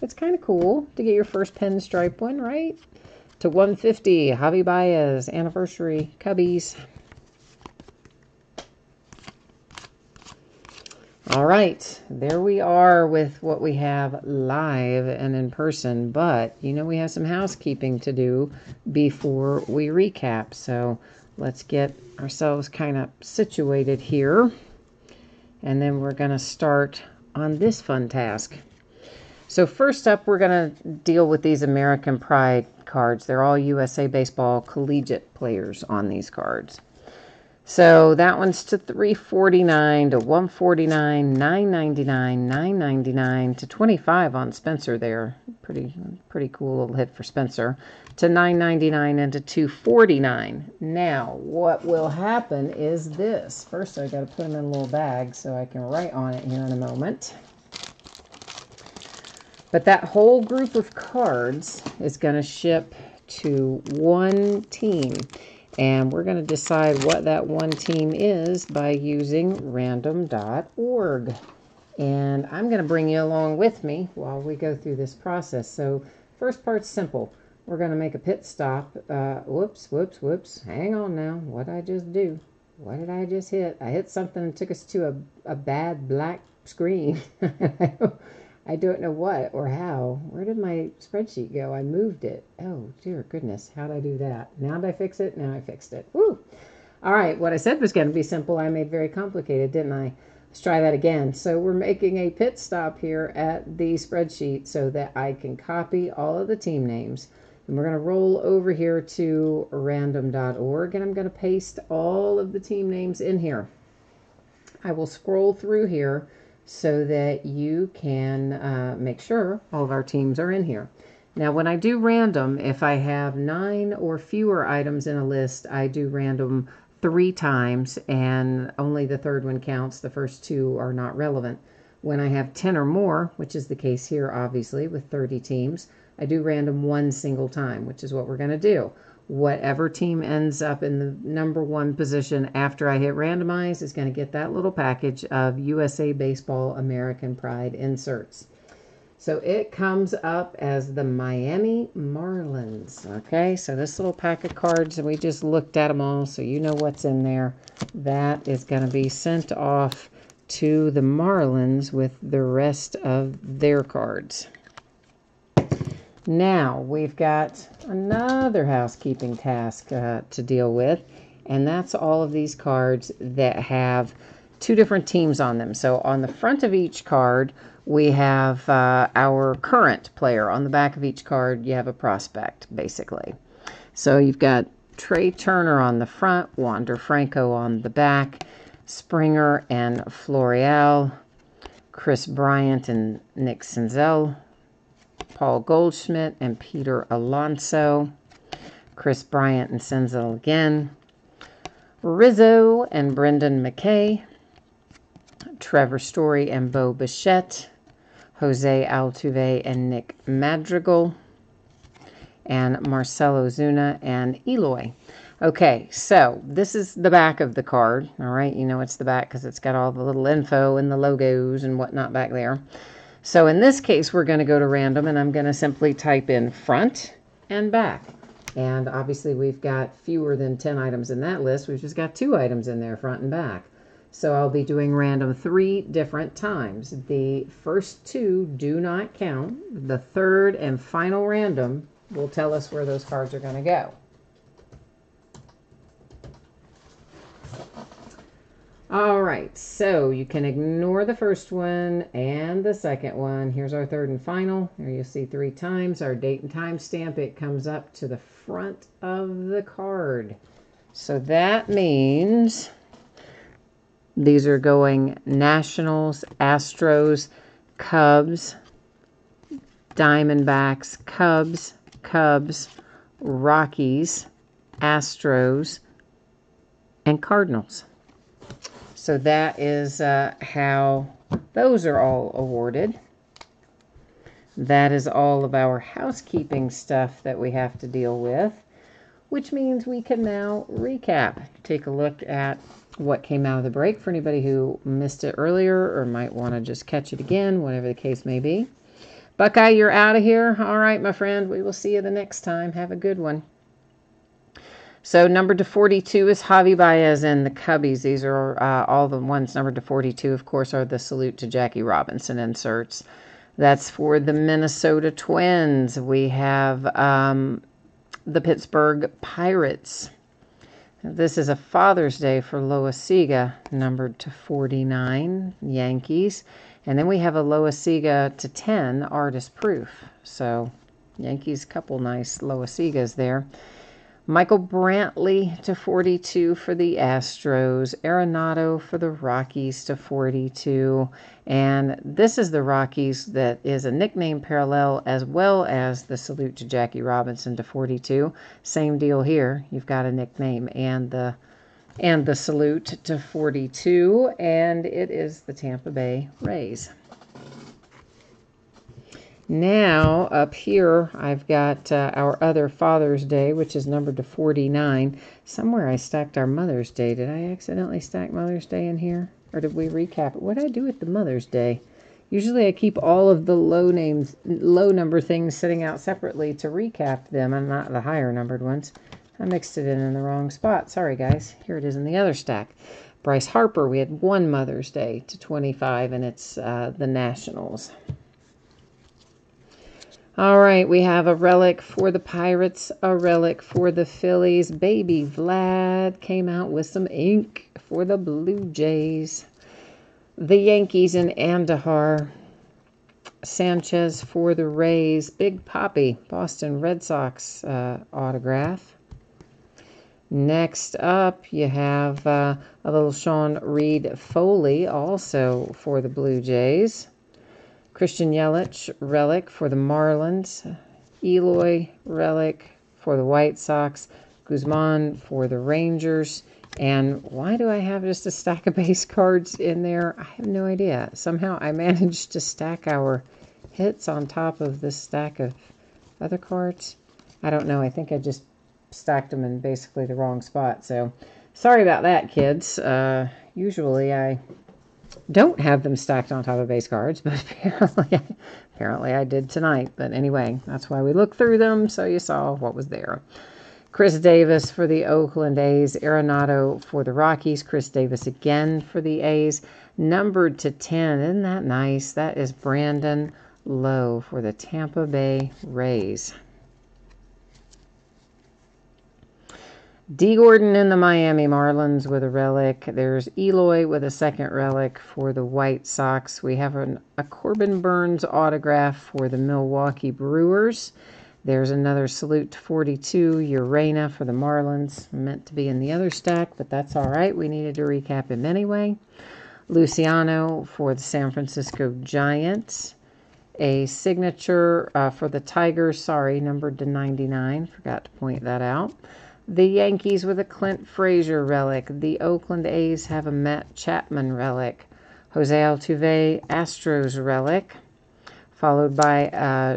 It's kind of cool to get your first pinstripe one, right? To 150, Javi Baez, anniversary, Cubbies. All right, there we are with what we have live and in person, but you know we have some housekeeping to do before we recap. So let's get ourselves kind of situated here, and then we're going to start on this fun task. So first up, we're going to deal with these American Pride cards. They're all USA Baseball collegiate players on these cards. So that one's to $349 to $149, $9.99, $9.99 to $25 on Spencer there. Pretty cool little hit for Spencer. To $9.99 and to $249. Now, what will happen is this. First, I got to put them in a little bag so I can write on it here in a moment. But that whole group of cards is going to ship to one team. And we're going to decide what that one team is by using random.org. And I'm going to bring you along with me while we go through this process. So first part's simple. We're going to make a pit stop. Whoops. Hang on now. What did I just do? What did I just hit? I hit something and took us to a bad black screen. I don't know what or how. Where did my spreadsheet go? I moved it. Oh, dear goodness. How'd I do that? Now did I fix it? Now I fixed it. Woo! All right. What I said was going to be simple, I made very complicated, didn't I? Let's try that again. So we're making a pit stop here at the spreadsheet so that I can copy all of the team names. And we're going to roll over here to random.org, and I'm going to paste all of the team names in here. I will scroll through here so that you can make sure all of our teams are in here. Now, when I do random, if I have 9 or fewer items in a list, I do random 3 times, and only the third one counts. The first 2 are not relevant. When I have 10 or more, which is the case here, obviously, with 30 teams, I do random 1 single time, which is what we're going to do. Whatever team ends up in the number 1 position after I hit randomize is going to get that little package of USA Baseball American Pride inserts. So it comes up as the Miami Marlins. Okay, so this little pack of cards, and we just looked at them all, so you know what's in there. That is going to be sent off to the Marlins with the rest of their cards. Now, we've got another housekeeping task to deal with, and that's all of these cards that have 2 different teams on them. So on the front of each card, we have our current player. On the back of each card, you have a prospect, basically. So you've got Trey Turner on the front, Wander Franco on the back, Springer and Florial, Chris Bryant and Nick Senzel, Paul Goldschmidt and Peter Alonso, Chris Bryant and Senzel again, Rizzo and Brendan McKay, Trevor Story and Bo Bichette, Jose Altuve and Nick Madrigal, and Marcelo Zuna and Eloy. Okay, so this is the back of the card. All right, you know it's the back because it's got all the little info and the logos and whatnot back there. So in this case, we're going to go to random, and I'm going to simply type in front and back. And obviously, we've got fewer than 10 items in that list. We've just got 2 items in there, front and back. So I'll be doing random 3 different times. The first 2 do not count. The third and final random will tell us where those cards are going to go. All right, so you can ignore the first one and the second one. Here's our third and final. Here you'll see 3 times. Our date and time stamp, it comes up to the front of the card. So that means these are going Nationals, Astros, Cubs, Diamondbacks, Cubs, Rockies, Astros, and Cardinals. So that is how those are all awarded. That is all of our housekeeping stuff that we have to deal with, which means we can now recap. Take a look at what came out of the break for anybody who missed it earlier or might want to just catch it again, whatever the case may be. Buckeye, you're out of here. All right, my friend. We will see you the next time. Have a good one. So numbered to 42 is Javi Baez and the Cubbies. These are all the ones numbered to 42, of course, are the Salute to Jackie Robinson inserts. That's for the Minnesota Twins. We have the Pittsburgh Pirates. This is a Father's Day for Loaisiga, numbered to 49, Yankees. And then we have a Loaisiga to 10, Artist Proof. So Yankees, couple nice Loaisigas there. Michael Brantley to 42 for the Astros. Arenado for the Rockies to 42. And this is the Rockies that is a nickname parallel as well as the Salute to Jackie Robinson to 42. Same deal here. You've got a nickname and the salute to 42. And it is the Tampa Bay Rays. Now, up here, I've got our other Father's Day, which is numbered to 49. Somewhere I stacked our Mother's Day. Did I accidentally stack Mother's Day in here? Or did we recap it? What did I do with the Mother's Day? Usually I keep all of the low number things sitting out separately to recap them, and not the higher numbered ones. I mixed it in the wrong spot. Sorry, guys. Here it is in the other stack. Bryce Harper, we had one Mother's Day to 25, and it's the Nationals. All right, we have a relic for the Pirates, a relic for the Phillies. Baby Vlad came out with some ink for the Blue Jays. The Yankees and Andahar. Sanchez for the Rays. Big Poppy, Boston Red Sox autograph. Next up, you have a little Sean Reed Foley, also for the Blue Jays. Christian Yelich, relic for the Marlins. Eloy, relic for the White Sox. Guzman for the Rangers. And why do I have just a stack of base cards in there? I have no idea. Somehow I managed to stack our hits on top of this stack of other cards. I don't know. I think I just stacked them in basically the wrong spot. So sorry about that, kids. Usually I don't have them stacked on top of base cards, but apparently I did tonight. But anyway, that's why we looked through them, so you saw what was there. Chris Davis for the Oakland A's. Arenado for the Rockies. Chris Davis again for the A's. Numbered to 10. Isn't that nice? That is Brandon Lowe for the Tampa Bay Rays. D. Gordon in the Miami Marlins with a relic. There's Eloy with a second relic for the White Sox. We have a Corbin Burns autograph for the Milwaukee Brewers. There's another Salute to 42, Urena for the Marlins. Meant to be in the other stack, but that's all right. We needed to recap him anyway. Luciano for the San Francisco Giants. A signature for the Tigers. Sorry, numbered to 99. Forgot to point that out. The Yankees with a Clint Frazier relic. The Oakland A's have a Matt Chapman relic. Jose Altuve, Astros relic. Followed by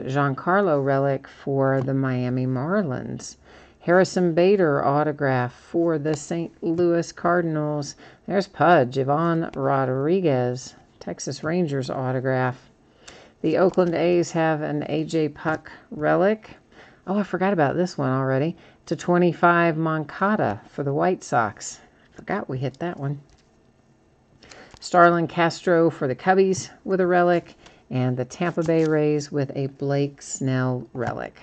Giancarlo relic for the Miami Marlins. Harrison Bader autograph for the St. Louis Cardinals. There's Pudge, Ivan Rodriguez, Texas Rangers autograph. The Oakland A's have an A.J. Puck relic. Oh, I forgot about this one already. To 25, Moncada for the White Sox. Forgot we hit that one. Starlin Castro for the Cubbies with a relic. And the Tampa Bay Rays with a Blake Snell relic.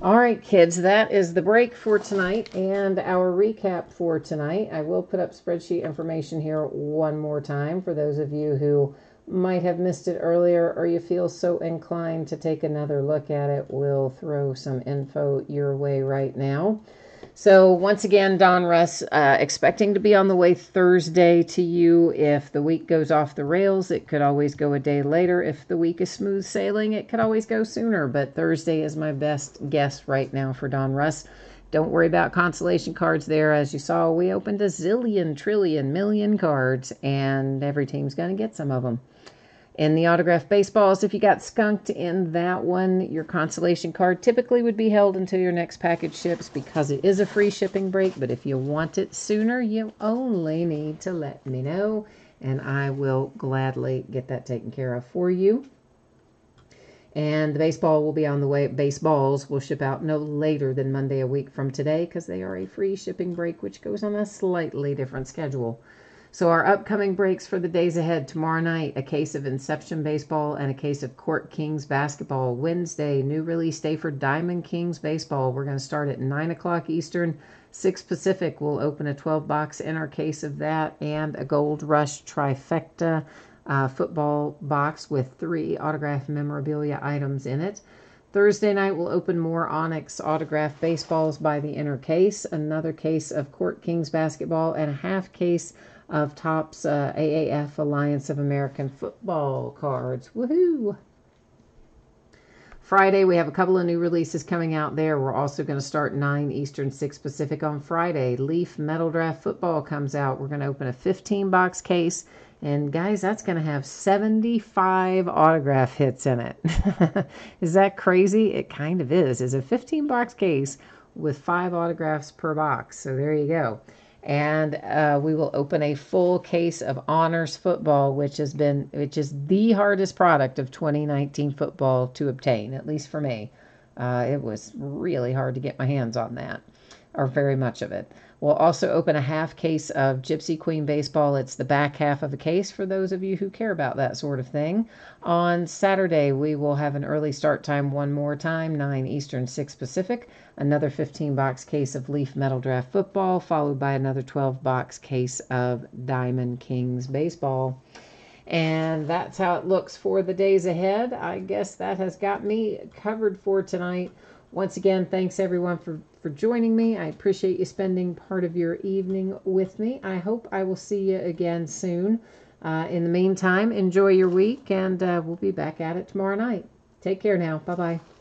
All right, kids, that is the break for tonight and our recap for tonight. I will put up spreadsheet information here one more time for those of you who might have missed it earlier or you feel so inclined to take another look at it. We'll throw some info your way right now. So once again, Don Russ, expecting to be on the way Thursday to you. If the week goes off the rails, it could always go a day later. If the week is smooth sailing, it could always go sooner. But Thursday is my best guess right now for Don Russ. Don't worry about consolation cards there. As you saw, we opened a zillion, trillion, million cards, and every team's going to get some of them. In the autographed baseballs, if you got skunked in that one, your consolation card typically would be held until your next package ships because it is a free shipping break. But if you want it sooner, you only need to let me know, and I will gladly get that taken care of for you. And the baseball will be on the way. Baseballs will ship out no later than Monday a week from today because they are a free shipping break, which goes on a slightly different schedule. So our upcoming breaks for the days ahead: tomorrow night, a case of Inception Baseball and a case of Court Kings Basketball. Wednesday, new release day for Diamond Kings Baseball. We're going to start at 9 o'clock Eastern, 6 Pacific. We'll open a 12-box in our case of that and a Gold Rush Trifecta football box with 3 autographed memorabilia items in it. Thursday night, we'll open more Onyx autographed baseballs by the inner case, another case of Court Kings Basketball, and a half case of Topps AAF Alliance of American Football cards. Woohoo! Friday, we have a couple of new releases coming out there. We're also going to start 9 Eastern, 6 Pacific on Friday. Leaf Metal Draft Football comes out. We're going to open a 15-box case. And guys, that's going to have 75 autograph hits in it. Is that crazy? It kind of is. It's a 15-box case with 5 autographs per box. So there you go. And we will open a full case of Honors Football, which is the hardest product of 2019 football to obtain, at least for me. It was really hard to get my hands on that, or very much of it. We'll also open a half case of Gypsy Queen Baseball. It's the back half of a case for those of you who care about that sort of thing. On Saturday, we will have an early start time one more time, 9 Eastern, 6 Pacific. Another 15-box case of Leaf Metal Draft Football, followed by another 12-box case of Diamond Kings Baseball. And that's how it looks for the days ahead. I guess that has got me covered for tonight. Once again, thanks everyone for joining me. I appreciate you spending part of your evening with me. I hope I will see you again soon. In the meantime, enjoy your week, and we'll be back at it tomorrow night. Take care now. Bye-bye.